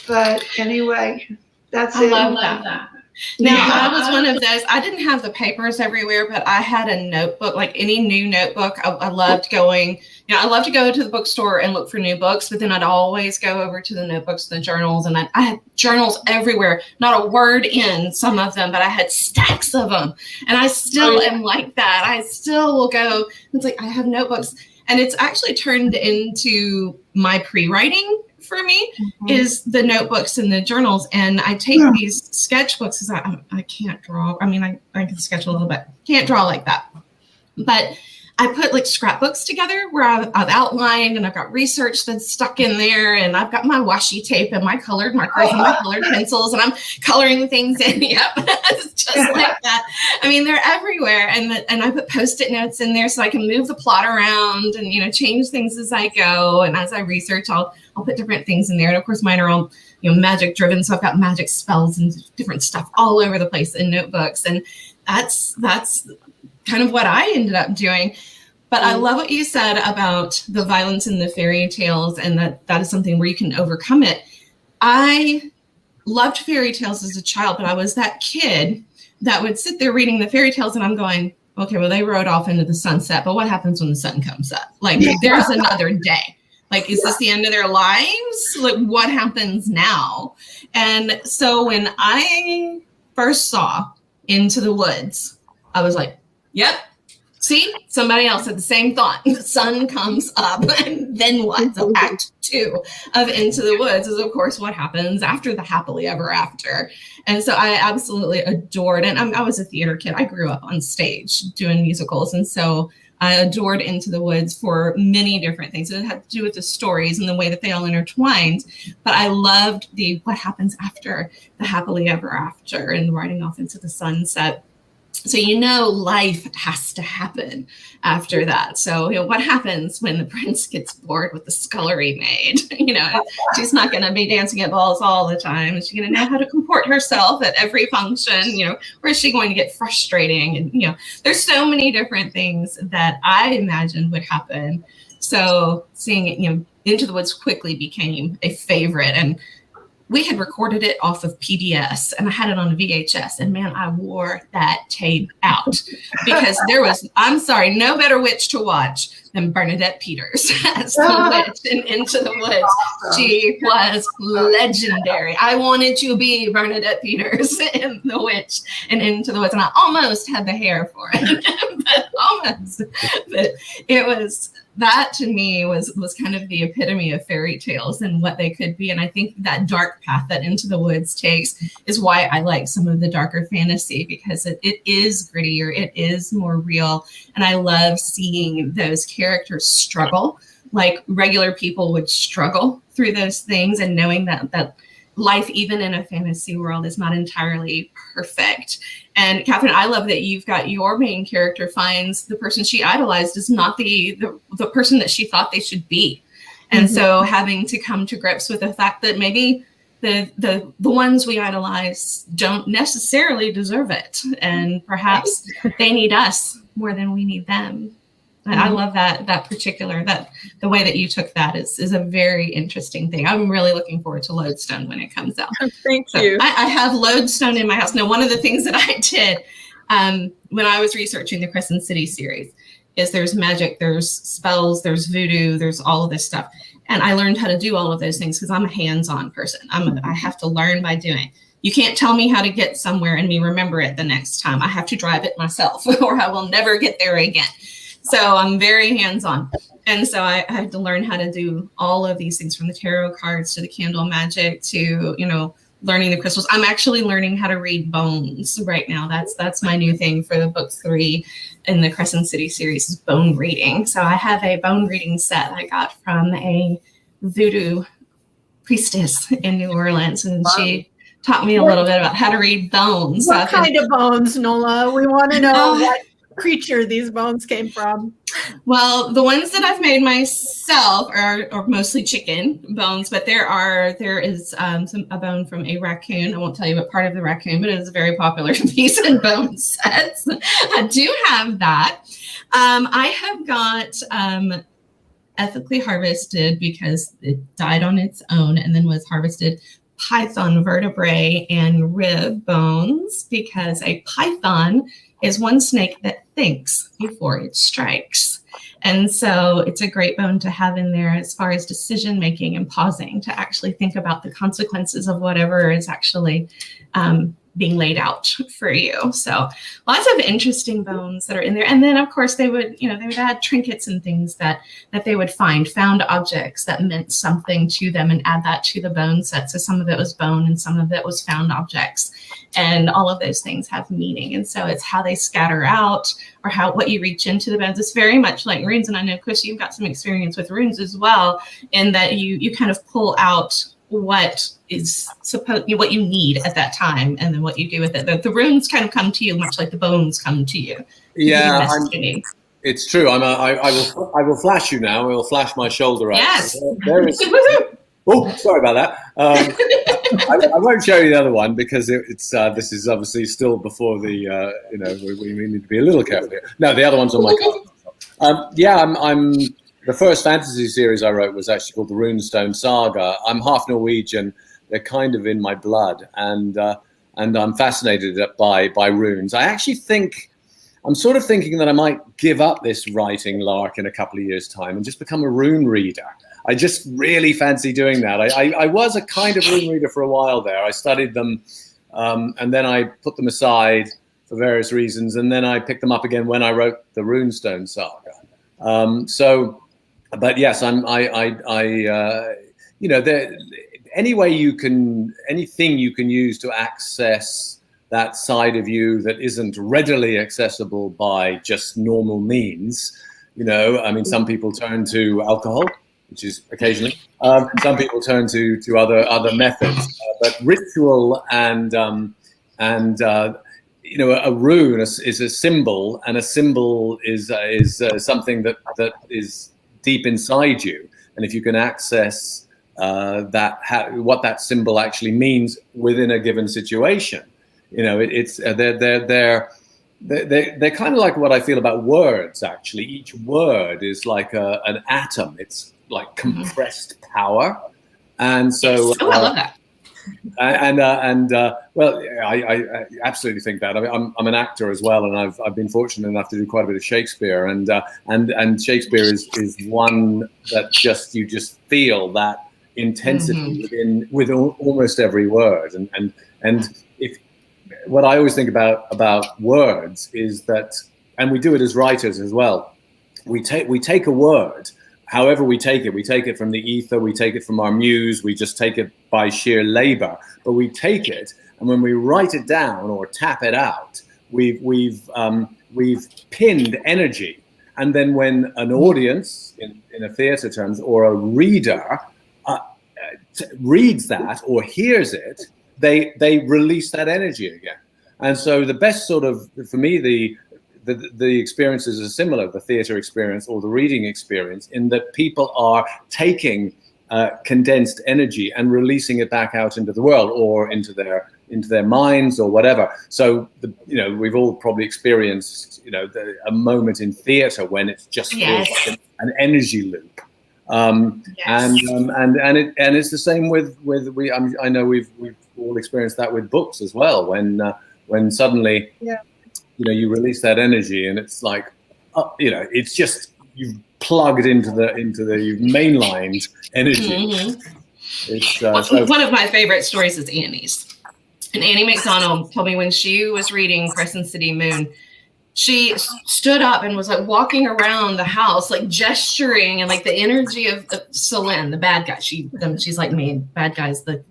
But anyway, that's it. I love that. Now, I was one of those, I didn't have the papers everywhere, but I had a notebook, like any new notebook. I loved going, I love to go to the bookstore and look for new books, but then I'd always go over to the notebooks, the journals, and I had journals everywhere, not a word in some of them, but I had stacks of them. And I still am like that. I still will go, it's like, I have notebooks. And it's actually turned into my pre-writing for me, is the notebooks and the journals. And I take these sketchbooks because I can't draw. I mean, I can sketch a little bit. Can't draw like that. But I put like scrapbooks together where I've outlined and I've got research that's stuck in there. And I've got my washi tape and my colored markers and my colored pencils, and I'm coloring things in. Yep, it's just like that. I mean, they're everywhere. And I put Post-it notes in there so I can move the plot around and, change things as I go. And as I research, I'll put different things in there. And of course, mine are all, magic driven. So I've got magic spells and different stuff all over the place in notebooks. And that's kind of what I ended up doing. But I love what you said about the violence in the fairy tales, and that is something where you can overcome it. I loved fairy tales as a child, but I was that kid that would sit there reading the fairy tales and I'm going, okay, well, they rode off into the sunset, but what happens when the sun comes up? Like, there's another day. Like, is this the end of their lives? Like, what happens now? And so when I first saw Into the Woods, I was like, yep. See, somebody else had the same thought. The sun comes up, and then what? So Act 2 of Into the Woods is, of course, what happens after the happily ever after. And so I absolutely adored, and I was a theater kid. I grew up on stage doing musicals, and so I adored Into the Woods for many different things. It had to do with the stories and the way that they all intertwined. But I loved what happens after the happily ever after and riding off into the sunset. So, life has to happen after that. So, what happens when the prince gets bored with the scullery maid? She's not going to be dancing at balls all the time. Is she going to know how to comport herself at every function? Or is she going to get frustrating? And, there's so many different things that I imagined would happen. So seeing it, Into the Woods quickly became a favorite. And we had recorded it off of PBS and I had it on a VHS, and man, I wore that tape out because there was, I'm sorry, no better witch to watch than Bernadette Peters as the witch in Into the Woods. Awesome. She was legendary. I wanted to be Bernadette Peters in The Witch and Into the Woods, and I almost had the hair for it, but almost. But it was, that to me was kind of the epitome of fairy tales and what they could be. And I think that dark path that Into the Woods takes is why I like some of the darker fantasy, because it is grittier, it is more real. And I love seeing those characters struggle like regular people would struggle through those things, and knowing that life, even in a fantasy world, is not entirely perfect. And Katharine, I love that you've got your main character finds the person she idolized is not the person that she thought they should be. And so having to come to grips with the fact that maybe the ones we idolize don't necessarily deserve it. And perhaps they need us more than we need them. I love that particular, the way that you took that is a very interesting thing. I'm really looking forward to Lodestone when it comes out. Thank you. I have Lodestone in my house. Now, one of the things that I did when I was researching the Crescent City series is there's magic, there's spells, there's voodoo, there's all of this stuff. And I learned how to do all of those things because I'm a hands-on person. I have to learn by doing. You can't tell me how to get somewhere and me remember it the next time. I have to drive it myself or I will never get there again. So I'm very hands-on. And so I had to learn how to do all of these things, from the tarot cards to the candle magic to, learning the crystals. I'm actually learning how to read bones right now. That's my new thing for the book 3 in the Crescent City series, is bone reading. So I have a bone reading set I got from a voodoo priestess in New Orleans, and she taught me a little bit about how to read bones. What kind of bones, Nola? We want to know what creature these bones came from. Well, the ones that I've made myself are mostly chicken bones, but there is a bone from a raccoon. I won't tell you what part of the raccoon, but it is a very popular piece in bone sets. I do have that. I have got ethically harvested, because it died on its own and then was harvested, python vertebrae and rib bones, because a python is one snake that thinks before it strikes. And so it's a great bone to have in there as far as decision making and pausing to actually think about the consequences of whatever is actually being laid out for you. So lots of interesting bones that are in there. And then of course they would add trinkets and things that they would found objects that meant something to them, and add that to the bone set. So some of it was bone and some of it was found objects, and all of those things have meaning. And so it's how they scatter out, or what you reach into the bones. It's very much like runes. And I know, Chris, you've got some experience with runes as well, in that you kind of pull out what you need at that time, and then what you do with it. The runes kind of come to you much like the bones come to you. Yeah, it's true. I will flash you now. I will flash my shoulder up. Yes. There is. Oh, sorry about that. I won't show you the other one because this is obviously still before the we need to be a little careful here. No, the other one's on my card. I'm the first fantasy series I wrote was actually called the Runestone Saga. I'm half Norwegian. They're kind of in my blood, and I'm fascinated by runes. I actually think I'm sort of thinking that I might give up this writing lark in a couple of years' time and just become a rune reader. I just really fancy doing that. I was a kind of rune reader for a while there. I studied them, and then I put them aside for various reasons, and then I picked them up again when I wrote the Runestone Saga. But yes, anything you can use to access that side of you that isn't readily accessible by just normal means. Some people turn to alcohol, which is occasionally. Some people turn to other methods, but ritual and a rune is a symbol, and a symbol is something that is deep inside you, and if you can access what that symbol actually means within a given situation, they're kind of like what I feel about words. Actually, each word is like an atom. It's like compressed power, and so I love that. I absolutely think that. I'm an actor as well, and I've been fortunate enough to do quite a bit of Shakespeare, and Shakespeare is one that you just feel that intensity with almost every word, and if what I always think about words is that, and we do it as writers as well. We take a word. However we take it from the ether, we take it from our muse, we just take it by sheer labor. But we take it, and when we write it down or tap it out, we've pinned energy. And then when an audience, in a theater terms, or a reader reads that or hears it, they release that energy again. And so the best sort of, for me, the experiences are similar, the theater experience or the reading experience, in that people are taking condensed energy and releasing it back out into the world or into their minds or whatever. So we've all probably experienced a moment in theatre when it's just feels like an energy loop. And it's the same with I know we've all experienced that with books as well, when suddenly you release that energy and it's like it's just you've plugged into the you've mainlined energy. It's one of my favorite stories is Annie's. And Annie McDonald told me when she was reading Crescent City Moon, she stood up and was like walking around the house, like gesturing, and like the energy of Selene, the bad guy. She's like me, bad guy's the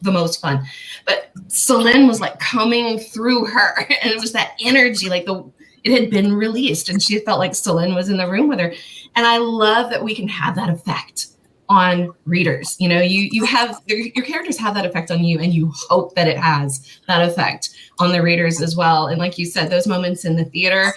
most fun. But Selene was like coming through her, and it was that energy, like it had been released, and she felt like Selene was in the room with her. And I love that we can have that effect on readers. You have your characters have that effect on you, and you hope that it has that effect on the readers as well. And like you said, those moments in the theater,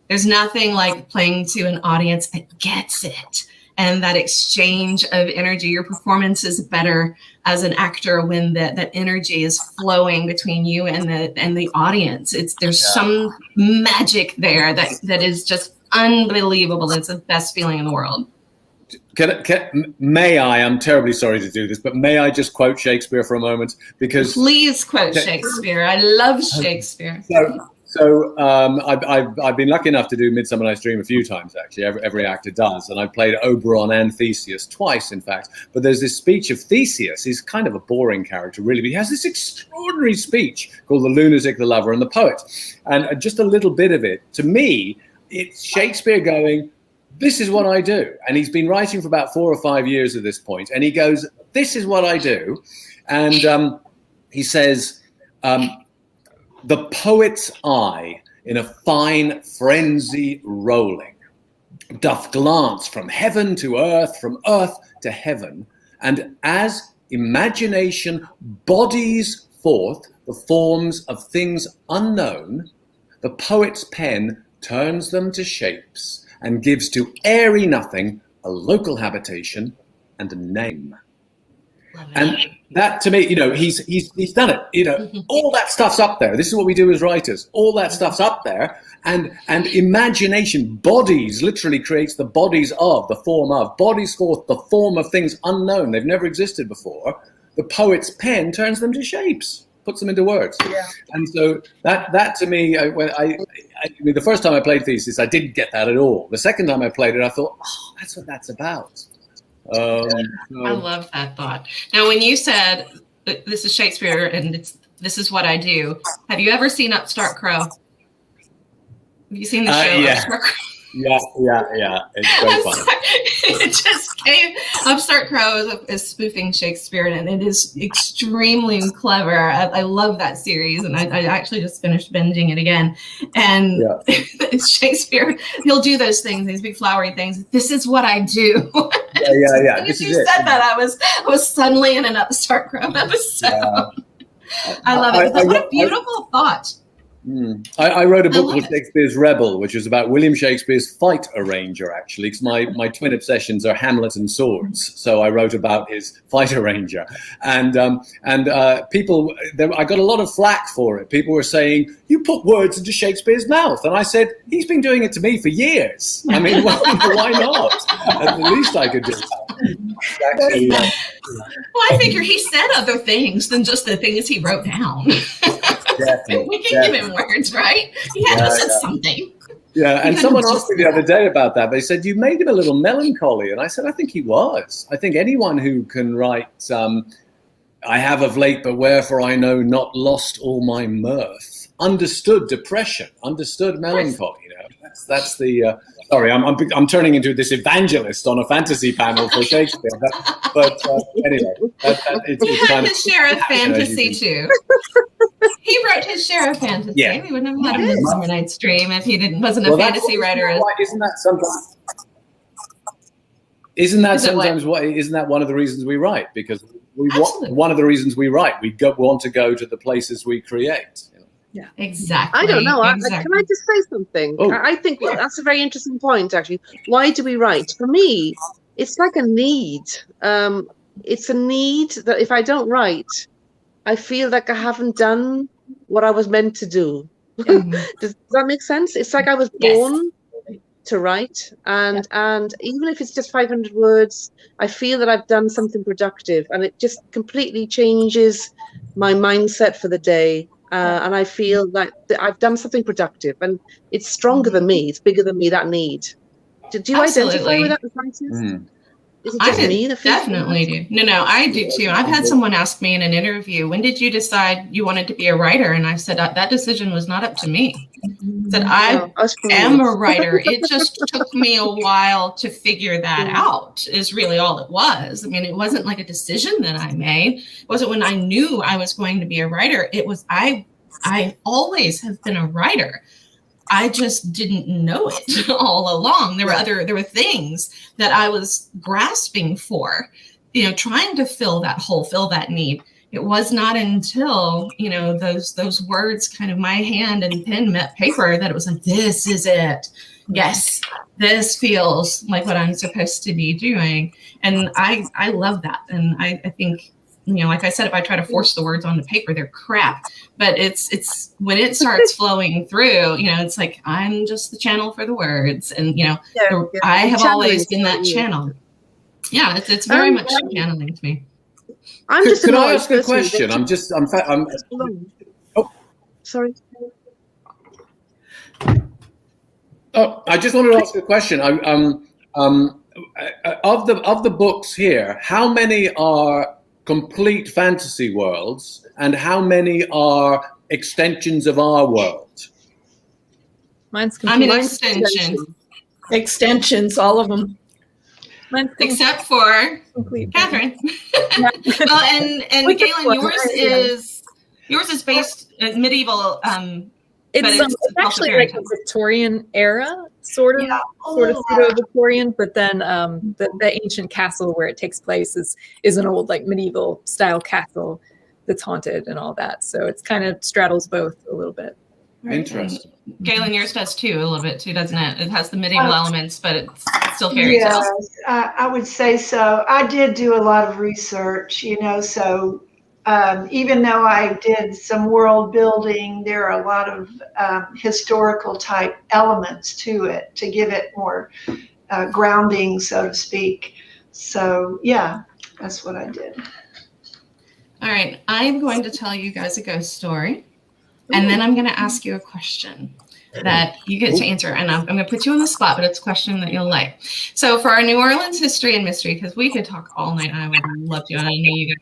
there's nothing like playing to an audience that gets it, and that exchange of energy. Your performance is better as an actor when that energy is flowing between you and the audience. There's some magic there that is just unbelievable. It's the best feeling in the world. May I? I'm terribly sorry to do this, but may I just quote Shakespeare for a moment? Because please quote Shakespeare. I love Shakespeare. So I've been lucky enough to do Midsummer Night's Dream a few times, actually. Every actor does, and I played Oberon and Theseus twice, in fact. But there's this speech of Theseus. He's kind of a boring character, really, but he has this extraordinary speech called The Lunatic, the Lover, and the Poet. And just a little bit of it, to me, it's Shakespeare going, this is what I do. And he's been writing for about 4 or 5 years at this point. And he goes, this is what I do. And he says, the poet's eye in a fine frenzy rolling doth glance from heaven to earth, from earth to heaven. And as imagination bodies forth the forms of things unknown, the poet's pen turns them to shapes and gives to airy nothing a local habitation and a name. And that, to me, he's done it. All that stuff's up there. This is what we do as writers. All that stuff's up there, and imagination, bodies, literally creates the bodies of, the form of, bodies forth the form of things unknown. They've never existed before. The poet's pen turns them to shapes, puts them into words. Yeah. And so that to me, the first time I played Theseus, I didn't get that at all. The second time I played it, I thought, oh, that's what that's about. I love that thought. Now, when you said this is Shakespeare and this is what I do, have you ever seen Upstart Crow? Have you seen the show Upstart Crow? Yeah. It's so fun. It just came. Upstart Crow is spoofing Shakespeare, and it is extremely clever. I love that series, and I actually just finished binging it again. And Shakespeare, he'll do those things, these big flowery things. This is what I do. Yeah. As you said that, I was suddenly in an Upstart Crow episode. I love it. What a beautiful thought. I wrote a book called Shakespeare's Rebel, which was about William Shakespeare's fight arranger, actually, because my twin obsessions are Hamlet and swords. So I wrote about his fight arranger. And people, I got a lot of flack for it. People were saying, you put words into Shakespeare's mouth. And I said, he's been doing it to me for years. I mean, why not? At the least I could do that. Actually, well, I figure he said other things than just the things he wrote down. We can give him words, right? He had to say something. Yeah, and someone asked me the other day about that. They said, you made him a little melancholy. And I said, I think he was. I think anyone who can write, I have of late, but wherefore I know not lost all my mirth, understood depression, understood melancholy. That's the... sorry, I'm turning into this evangelist on a fantasy panel for Shakespeare. But anyway, he had his share of fantasy too. He wrote his share of fantasy. Yeah. We wouldn't have had a Midsummer Night's Dream if he wasn't a fantasy writer. Isn't that sometimes? Isn't that one of the reasons we write? Because one of the reasons we write, want to go to the places we create. Yeah, exactly. I don't know. Exactly. Can I just say something? Oh. I think that's a very interesting point, actually. Why do we write? For me, it's like a need. It's a need that if I don't write, I feel like I haven't done what I was meant to do. Does that make sense? It's like I was born to write, and even if it's just 500 words, I feel that I've done something productive, and it just completely changes my mindset for the day. And I feel like I've done something productive, and it's stronger than me. It's bigger than me, that need. Do you identify with that as writers? Is it just me that feels definitely do. No, I do too. I've had someone ask me in an interview, when did you decide you wanted to be a writer? And I said, that decision was not up to me. I said, I am a writer. It just took me a while to figure that out, is really all it was. I mean, it wasn't like a decision that I made. It wasn't when I knew I was going to be a writer. It was, I always have been a writer. I just didn't know it all along. There were things that I was grasping for, trying to fill that hole, fill that need. It was not until, those words, kind of my hand and pen met paper, that it was like, this is it. Yes, this feels like what I'm supposed to be doing. And I love that. And I think, like I said, if I try to force the words onto paper, they're crap. But it's when it starts flowing through, it's like, I'm just the channel for the words. And, I have always been that channel. Yeah, it's very much channeling to me. Could I ask a question? Oh, sorry. Oh, I just wanted to ask a question. Of the books here, how many are complete fantasy worlds, and how many are extensions of our world? Mine's complete. I'm an extension. Extensions, all of them. Except for Katharine. Well, and Galen, yours is based in medieval. It's actually like a Victorian era, sort of pseudo-Victorian, but then the ancient castle where it takes place is an old, like, medieval style castle that's haunted and all that. So it's kind of straddles both a little bit. Interesting. Galen, yours does too, a little bit too, doesn't it? It has the medieval elements, but it's still fairy tales. Yes, I would say so. I did do a lot of research, so even though I did some world building, there are a lot of historical type elements to it to give it more grounding, so to speak. So yeah, that's what I did. All right, I'm going to tell you guys a ghost story, and then I'm going to ask you a question that you get to answer. And I'm going to put you on the spot, but it's a question that you'll like. So for our New Orleans history and mystery, because we could talk all night, I would love to, and I know you guys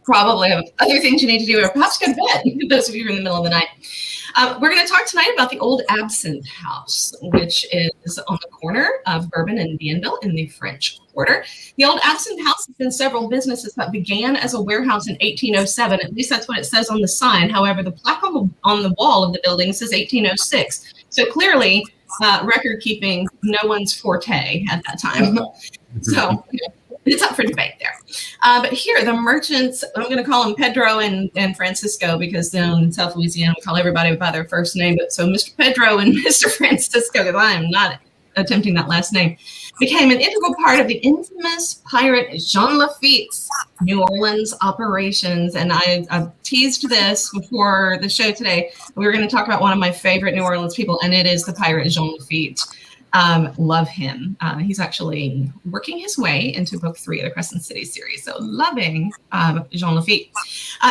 probably have other things you need to do, or perhaps go to bed, those of you who are in the middle of the night. We're going to talk tonight about the old Absinthe House, which is on the corner of Bourbon and Bienville in the French Quarter. The old Absinthe House has been several businesses that began as a warehouse in 1807. At least that's what it says on the sign. However, the plaque on the wall of the building says 1806. So clearly, record keeping, no one's forte at that time. So it's up for debate there. But here, the merchants, I'm going to call them Pedro and Francisco, because down in South Louisiana, we call everybody by their first name. But so Mr. Pedro and Mr. Francisco, because I am not attempting that last name, became an integral part of the infamous pirate Jean Lafitte's New Orleans operations. And I teased this before the show today. We were going to talk about one of my favorite New Orleans people, and it is the pirate Jean Lafitte. Love him. He's actually working his way into book 3 of the Crescent City series. So loving Jean Lafitte.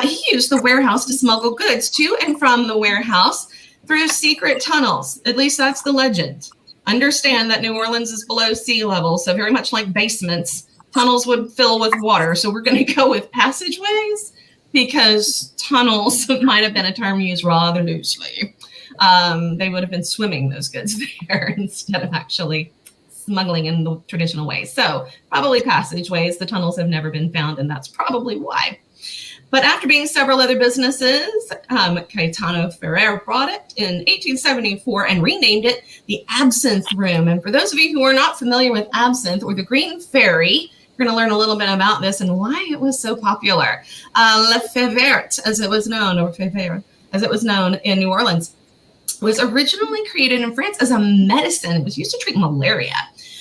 He used the warehouse to smuggle goods to and from the warehouse through secret tunnels. At least that's the legend. Understand that New Orleans is below sea level, so very much like basements, tunnels would fill with water. So we're going to go with passageways, because tunnels might have been a term used rather loosely. They would have been swimming those goods there instead of actually smuggling in the traditional way. So probably passageways. The tunnels have never been found, and that's probably why. But after being several other businesses, Caetano Ferrer bought it in 1874 and renamed it the Absinthe Room. And for those of you who are not familiar with absinthe or the Green Fairy, you're going to learn a little bit about this and why it was so popular. La Fée Verte, as it was known, or Fée Verte, as it was known in New Orleans, was originally created in France as a medicine. It was used to treat malaria.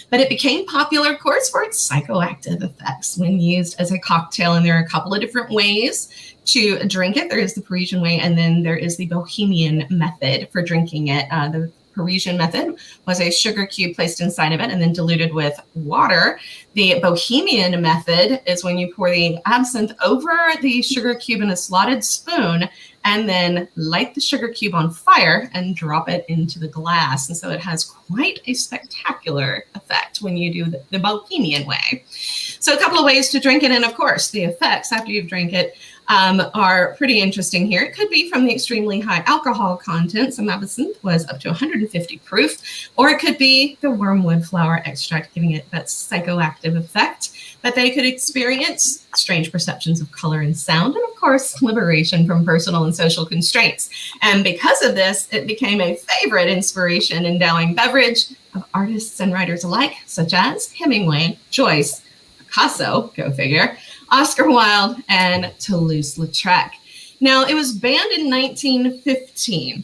But it became popular, of course, for its psychoactive effects when used as a cocktail. And there are a couple of different ways to drink it. There is the Parisian way, and then there is the Bohemian method for drinking it. The Parisian method was a sugar cube placed inside of it and then diluted with water. The Bohemian method is when you pour the absinthe over the sugar cube in a slotted spoon and then light the sugar cube on fire and drop it into the glass. And so it has quite a spectacular effect when you do the Bohemian way. So a couple of ways to drink it. And of course, the effects after you've drank it are pretty interesting here. It could be from the extremely high alcohol content. Some absinthe was up to 150 proof, or it could be the wormwood flower extract giving it that psychoactive effect. But they could experience strange perceptions of color and sound, and of course, liberation from personal and social constraints. And because of this, it became a favorite inspiration endowing beverage of artists and writers alike, such as Hemingway, Joyce, Picasso, go figure, Oscar Wilde, and Toulouse-Lautrec. Now, it was banned in 1915.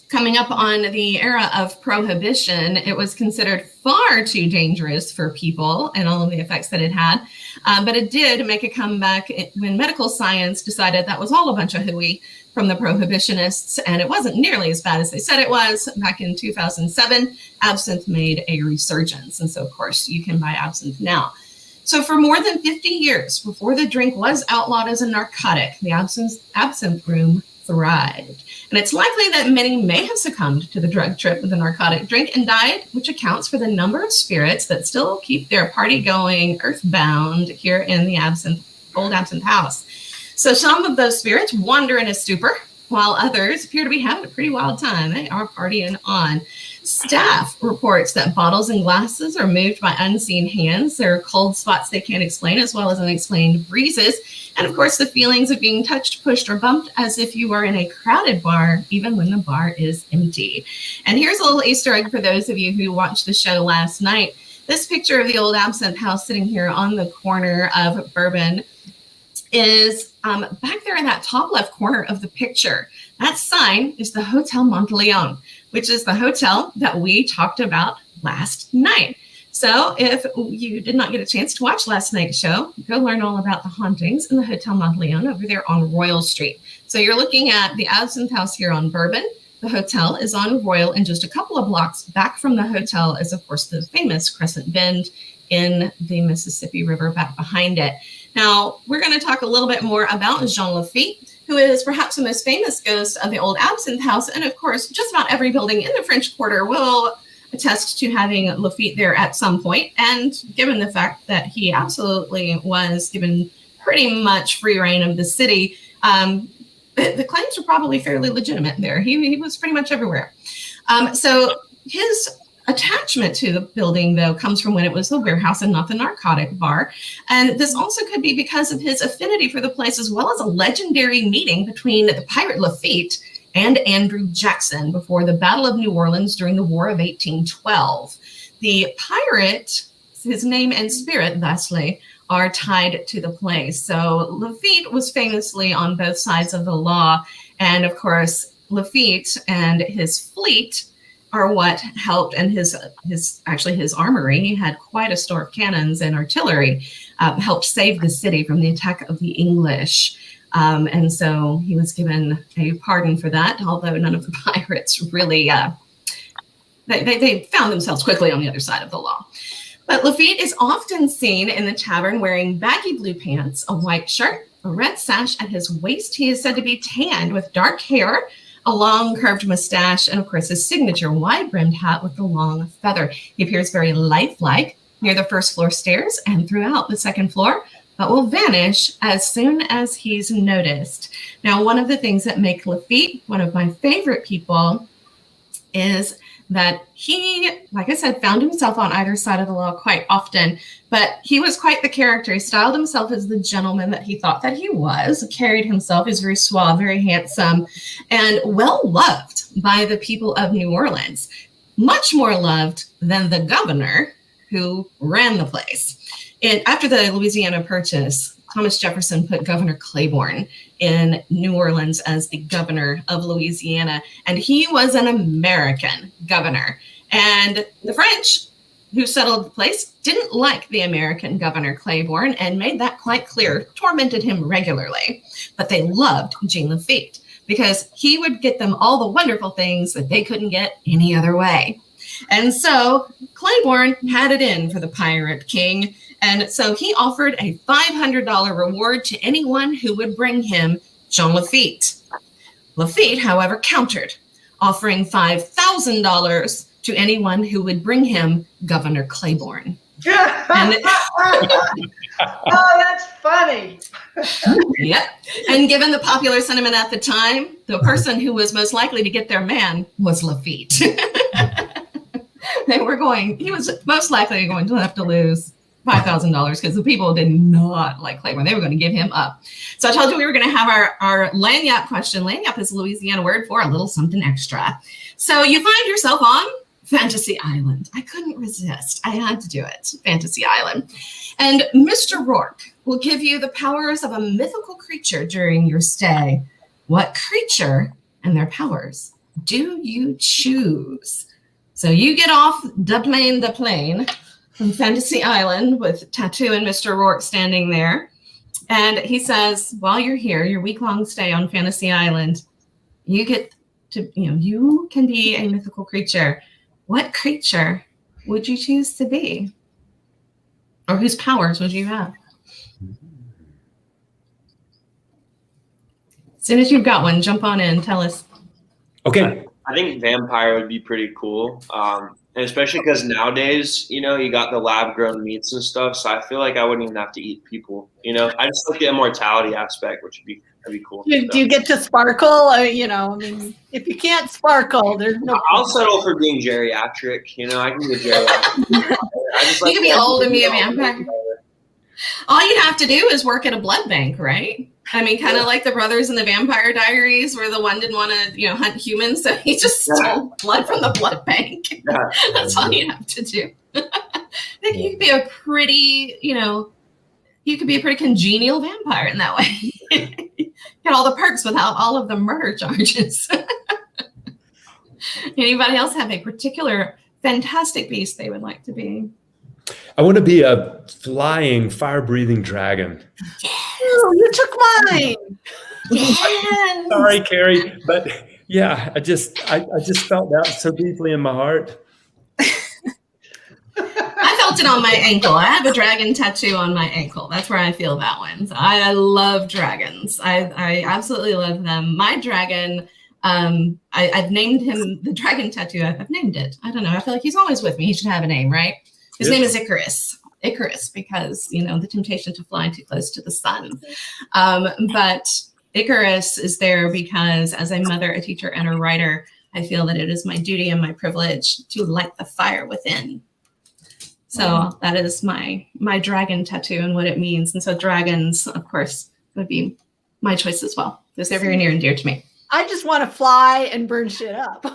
Coming up on the era of Prohibition, it was considered far too dangerous for people and all of the effects that it had. But it did make a comeback when medical science decided that was all a bunch of hooey from the prohibitionists, and it wasn't nearly as bad as they said it was. Back in 2007, absinthe made a resurgence. And so, of course, you can buy absinthe now. So for more than 50 years before the drink was outlawed as a narcotic, the absinthe room thrived. And it's likely that many may have succumbed to the drug trip with the narcotic drink and died, which accounts for the number of spirits that still keep their party going earthbound here in the old absinthe house. So some of those spirits wander in a stupor, while others appear to be having a pretty wild time. They are partying on. Staff reports that bottles and glasses are moved by unseen hands. There are cold spots they can't explain, as well as unexplained breezes. And of course, the feelings of being touched, pushed, or bumped as if you were in a crowded bar, even when the bar is empty. And here's a little Easter egg for those of you who watched the show last night. This picture of the old absinthe house sitting here on the corner of Bourbon is back there in that top left corner of the picture. That sign is the Hotel Monteleone, which is the hotel that we talked about last night. So if you did not get a chance to watch last night's show, go learn all about the hauntings in the Hotel Monteleone over there on Royal Street. So you're looking at the Absinthe House here on Bourbon. The hotel is on Royal, and just a couple of blocks back from the hotel is, of course, the famous Crescent Bend in the Mississippi River back behind it. Now, we're going to talk a little bit more about Jean Lafitte, who is perhaps the most famous ghost of the old Absinthe House. And of course, just about every building in the French Quarter will attest to having Lafitte there at some point. And given the fact that he absolutely was given pretty much free reign of the city, the claims are probably fairly legitimate there. He was pretty much everywhere. So his attachment to the building, though, comes from when it was the warehouse and not the narcotic bar. And this also could be because of his affinity for the place, as well as a legendary meeting between the pirate Lafitte and Andrew Jackson before the Battle of New Orleans during the War of 1812. The pirate, his name and spirit, thusly, are tied to the place. So Lafitte was famously on both sides of the law. And of course, Lafitte and his fleet are what helped, and his armory, he had quite a store of cannons and artillery, helped save the city from the attack of the English. And so he was given a pardon for that, although none of the pirates really, they found themselves quickly on the other side of the law. But Lafitte is often seen in the tavern wearing baggy blue pants, a white shirt, a red sash at his waist. He is said to be tanned with dark hair, a long curved mustache, and of course his signature wide-brimmed hat with the long feather. He appears very lifelike near the first floor stairs and throughout the second floor, but will vanish as soon as he's noticed. Now, one of the things that make Lafitte one of my favorite people is that he, like I said, found himself on either side of the law quite often, but he was quite the character. He styled himself as the gentleman that he thought that he was, carried himself, he's very suave, very handsome, and well-loved by the people of New Orleans, much more loved than the governor who ran the place. And after the Louisiana Purchase, Thomas Jefferson put Governor Claiborne in New Orleans as the governor of Louisiana, and he was an American governor. And the French who settled the place, didn't like the American Governor Claiborne and made that quite clear, tormented him regularly. But they loved Jean Lafitte because he would get them all the wonderful things that they couldn't get any other way. And so Claiborne had it in for the pirate king. And so he offered a $500 reward to anyone who would bring him Jean Lafitte. Lafitte, however, countered, offering $5,000 to anyone who would bring him Governor Claiborne. Oh, that's funny. Yep. And given the popular sentiment at the time, the person who was most likely to get their man was Lafitte. He was most likely going to have to lose $5,000 because the people did not like Claiborne. They were going to give him up. So I told you we were going to have our lagniappe question. Lagniappe is a Louisiana word for a little something extra. So you find yourself on Fantasy Island. I couldn't resist. I had to do it. Fantasy Island. And Mr. Rourke will give you the powers of a mythical creature during your stay. What creature and their powers do you choose? So you get off the plane from Fantasy Island with Tattoo and Mr. Rourke standing there. And he says, while you're here, your week-long stay on Fantasy Island, you get to, you can be a mythical creature. What creature would you choose to be? Or whose powers would you have? As soon as you've got one, jump on in, tell us. Okay. I think vampire would be pretty cool. And especially because nowadays, you got the lab grown meats and stuff. So I feel like I wouldn't even have to eat people. I just like the immortality aspect, which would be cool. Do you get to sparkle? If you can't sparkle, there's no. I'll settle for being geriatric. I can be geriatric. You can be old and be a vampire. All you have to do is work at a blood bank, right? Kind of like the brothers in the Vampire Diaries, where the one didn't want to, hunt humans, so he just stole blood from the blood bank. Yeah. That's all you have to do. I think you could be a pretty, you could be a pretty congenial vampire in that way. Get all the perks without all of the murder charges. Anybody else have a particular fantastic beast they would like to be? I want to be a flying, fire-breathing dragon. Oh, you took mine. Yes. Sorry, Kerry, but yeah, I just felt that so deeply in my heart. I felt it on my ankle. I have a dragon tattoo on my ankle. That's where I feel that one. So I love dragons. I absolutely love them. My dragon, I've named him the dragon tattoo. I've named it. I don't know. I feel like he's always with me. He should have a name, right? His name is Icarus. Icarus, because, the temptation to fly too close to the sun. But Icarus is there because as a mother, a teacher, and a writer, I feel that it is my duty and my privilege to light the fire within. So that is my dragon tattoo and what it means. And so dragons, of course, would be my choice as well, because they're very near and dear to me. I just want to fly and burn shit up.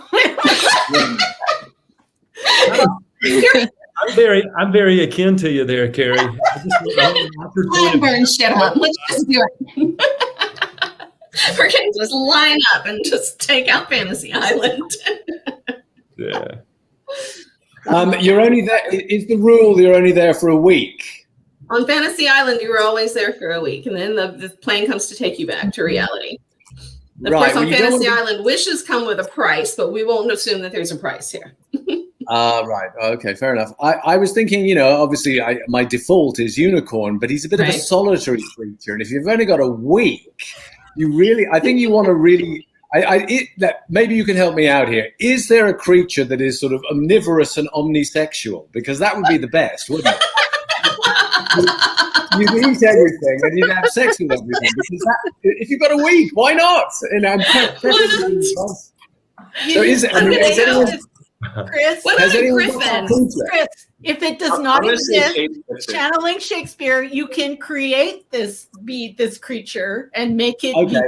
I'm very akin to you there, Kerry. I'm burn shit up. Let's just do it. We're going to just line up and just take out Fantasy Island. Yeah. You're only there. Is the rule you're only there for a week? On Fantasy Island, you were always there for a week, and then the plane comes to take you back to reality. Of course, on Fantasy Island, wishes come with a price, but we won't assume that there's a price here. Right. Okay, fair enough. I was thinking, obviously my default is unicorn, but he's a bit of a solitary creature. And if you've only got a week, I think you want to really, maybe you can help me out here. Is there a creature that is sort of omnivorous and omnisexual? Because that would be the best, wouldn't it? You'd eat everything and you'd have sex with everything. Because if you've got a week, why not? And I'm so is anyone... Chris, what about a griffin? Chris, if it does not exist, channeling Shakespeare, you can create this creature and make it. Okay.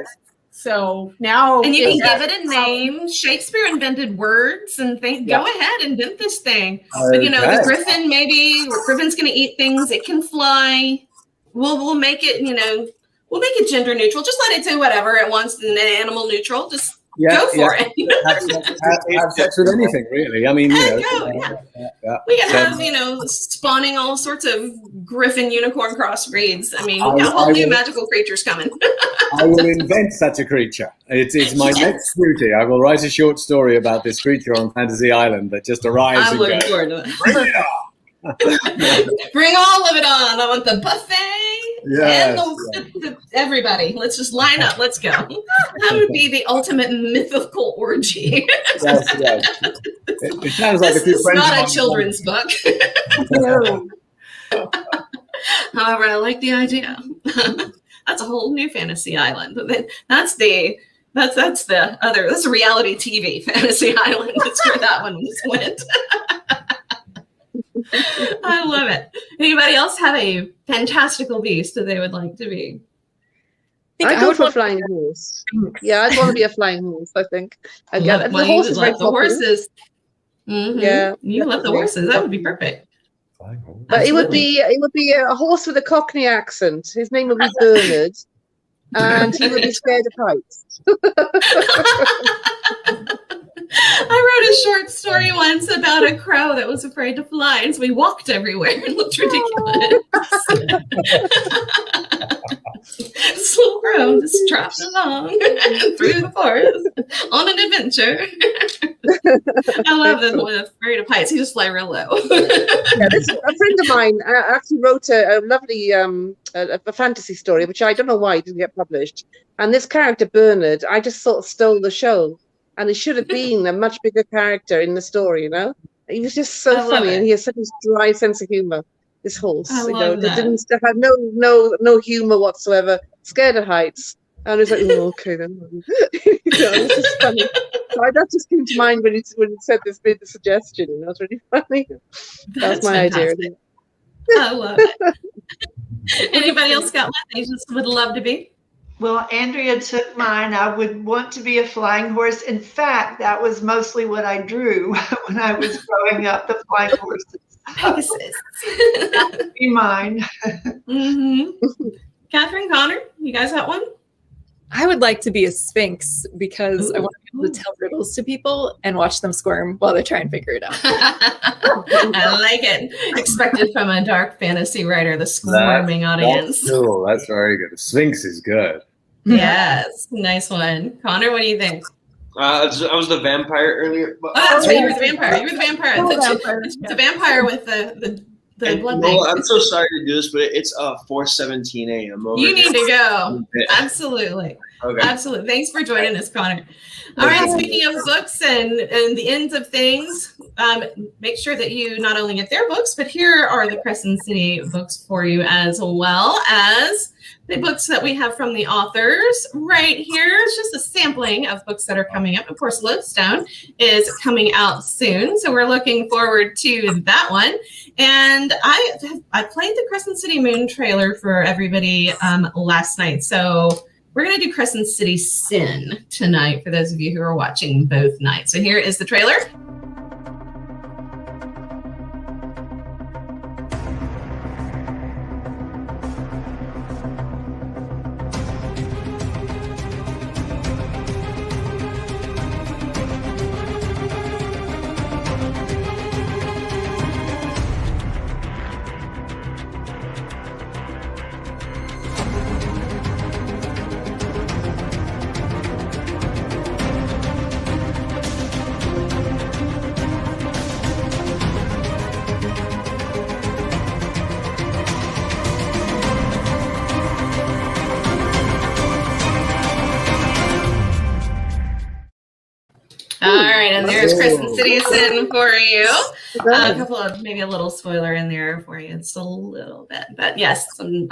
So now, and you can give it a name. Shakespeare invented words and things. Go ahead, invent this thing. But the griffin, griffin's going to eat things. It can fly. We'll make it. We'll make it gender neutral. Just let it do whatever it wants and animal neutral. Just Go for it. Have sex with anything, really. I mean, Yeah. We can have, spawning all sorts of griffin unicorn crossbreeds. I mean, we got whole new magical creatures coming. I will invent such a creature. It's my next duty. I will write a short story about this creature on Fantasy Island that just arrives. I'm looking forward to it. Bring it on. Bring all of it on. I want the buffet and the everybody. Let's just line up. Let's go. That would be the ultimate mythical orgy. Yes. It sounds like this is not a children's book. However, I like the idea. That's a whole new fantasy island. That's a reality TV fantasy island. That's where that one just went. I love it. Anybody else have a fantastical beast that they would like to be? I go for a flying horse. Yeah, I'd want to be a flying horse, I think. Again, the horse is very popular. Horses. Mm-hmm. Yeah, you love the horses. That would be perfect. But it would be a horse with a Cockney accent. His name would be Bernard, and he would be scared of heights. I wrote a short story once about a crow that was afraid to fly, and so we walked everywhere and looked ridiculous. This little crow just trots along through the forest on an adventure. I love this one, afraid of heights. He just fly real low. A friend of mine actually wrote a lovely a fantasy story, which I don't know why it didn't get published. And this character, Bernard, I just sort of stole the show. And he should have been a much bigger character in the story, He was just so funny, and he has such a dry sense of humor. This horse, that didn't have no humor whatsoever. Scared of heights, and it's like, okay then. It's just funny. So that just came to mind when he said this, made the suggestion, and that's really funny. That's my idea. I love it. Anybody else got one they just would love to be? Well, Andrea took mine. I would want to be a flying horse. In fact, that was mostly what I drew when I was growing up, the flying horses. Pegasus. That would be mine. Mm-hmm. Katharine, Connor, you guys got one? I would like to be a sphinx because I want to be able to tell riddles to people and watch them squirm while they try and figure it out. I like it. Expected from a dark fantasy writer, the squirming audience. That's cool. That's very good. Sphinx is good. Yes, nice one. Connor, what do you think? I was the vampire earlier. Oh, that's right. You were the vampire. You were the vampire. The vampire with the blood bank. I'm so sorry to do this, but it's 4:17 a.m. You need to go. Absolutely. Okay. Absolutely. Thanks for joining us, Connor. All right. Speaking of books and the ends of things, make sure that you not only get their books, but here are the Crescent City books for you, as well as the books that we have from the authors right here. It's just a sampling of books that are coming up. Of course, Lodestone is coming out soon, so we're looking forward to that one. And I played the Crescent City Moon trailer for everybody last night, so we're going to do Crescent City Sin tonight for those of you who are watching both nights. So here is the trailer. All right, and there's Crescent City Sin for you. A couple of, maybe a little spoiler in there for you. It's a little bit, but yes, some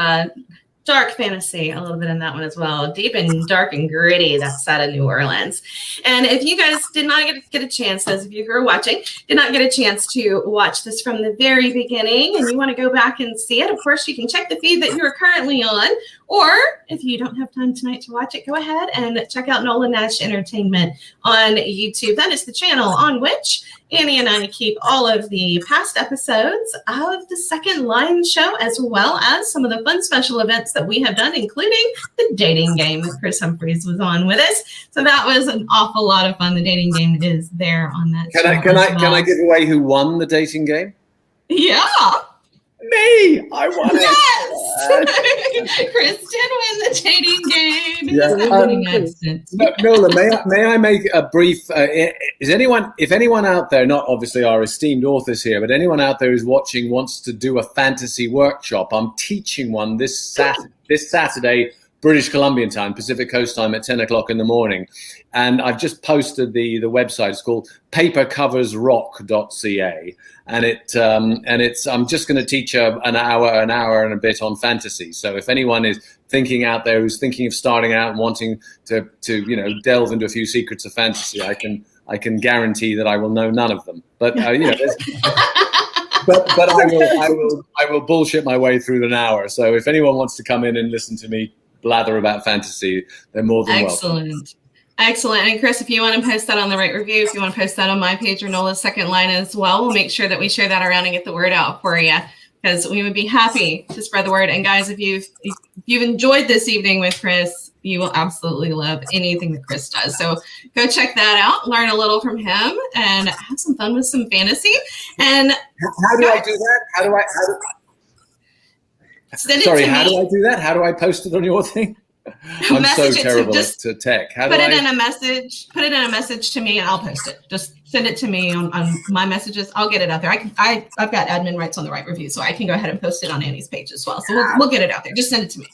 dark fantasy, a little bit in that one as well. Deep and dark and gritty, that's out of New Orleans. And if you guys did not get a chance, those of you who are watching, did not get a chance to watch this from the very beginning and you want to go back and see it, of course, you can check the feed that you are currently on, Or if you don't have time tonight to watch it, go ahead and check out Nolan Nash Entertainment on YouTube. That is the channel on which Annie and I keep all of the past episodes of the Second Line show, as well as some of the fun special events that we have done, including the dating game that Chris Humphreys was on with us. So that was an awful lot of fun. The dating game is there on that channel. Can I give away who won the dating game? Yeah. Me! I won it! Yes! Chris did win the dating game. Yeah. Nola, may I make a brief? If anyone out there, not obviously our esteemed authors here, but anyone out there who's watching wants to do a fantasy workshop, I'm teaching one this Saturday, British Columbian time, Pacific Coast time at 10 o'clock in the morning. And I've just posted the website. It's called papercoversrock.ca. And I'm just going to teach an hour and a bit on fantasy. So if anyone is thinking out there who's thinking of starting out and wanting to delve into a few secrets of fantasy, I can guarantee that I will know none of them. But but I will bullshit my way through an hour. So if anyone wants to come in and listen to me blather about fantasy, they're more than welcome. Excellent. And Chris, if you want to post that on the Right Review, if you want to post that on my page or Nola's Second Line as well, we'll make sure that we share that around and get the word out for you, because we would be happy to spread the word. And guys, if you've enjoyed this evening with Chris, you will absolutely love anything that Chris does. So go check that out, learn a little from him, and have some fun with some fantasy. And how do I do that? How do I do that? How do I post it on your thing? I'm so terrible to tech. Put it in a message to me, and I'll post it. Just send it to me on my messages. I'll get it out there. I've got admin rights on the Right Review, so I can go ahead and post it on Annie's page as well. So we'll get it out there. Just send it to me.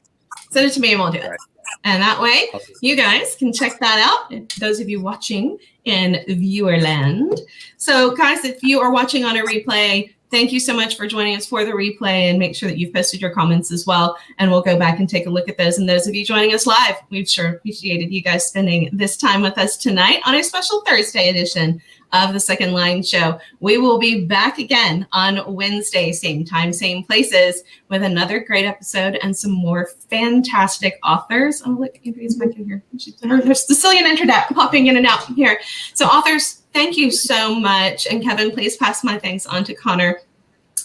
Send it to me, and we'll do it. Right. And that way, you guys can check that out. Those of you watching in Viewerland. So, guys, if you are watching on a replay, thank you so much for joining us for the replay, and make sure that you've posted your comments as well. And we'll go back and take a look at those. And those of you joining us live, we've sure appreciated you guys spending this time with us tonight on a special Thursday edition of the Second Line Show. We will be back again on Wednesday, same time, same places, with another great episode and some more fantastic authors. Oh, look, Andrea's back in here. There's Sicilian internet popping in and out here. So authors, thank you so much. And Kevin, please pass my thanks on to Connor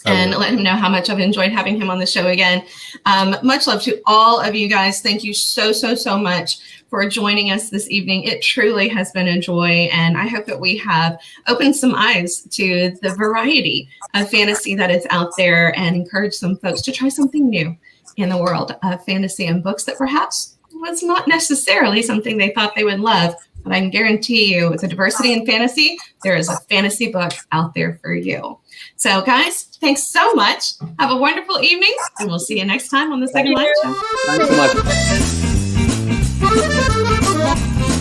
and let him know how much I've enjoyed having him on the show again. Much love to all of you guys. Thank you so much for joining us this evening. It truly has been a joy, and I hope that we have opened some eyes to the variety of fantasy that is out there and encouraged some folks to try something new in the world of fantasy and books that perhaps was not necessarily something they thought they would love. But I can guarantee you, with the diversity in fantasy, there is a fantasy book out there for you. So, guys, thanks so much. Have a wonderful evening, and we'll see you next time on the Second Line Show. Thanks so much.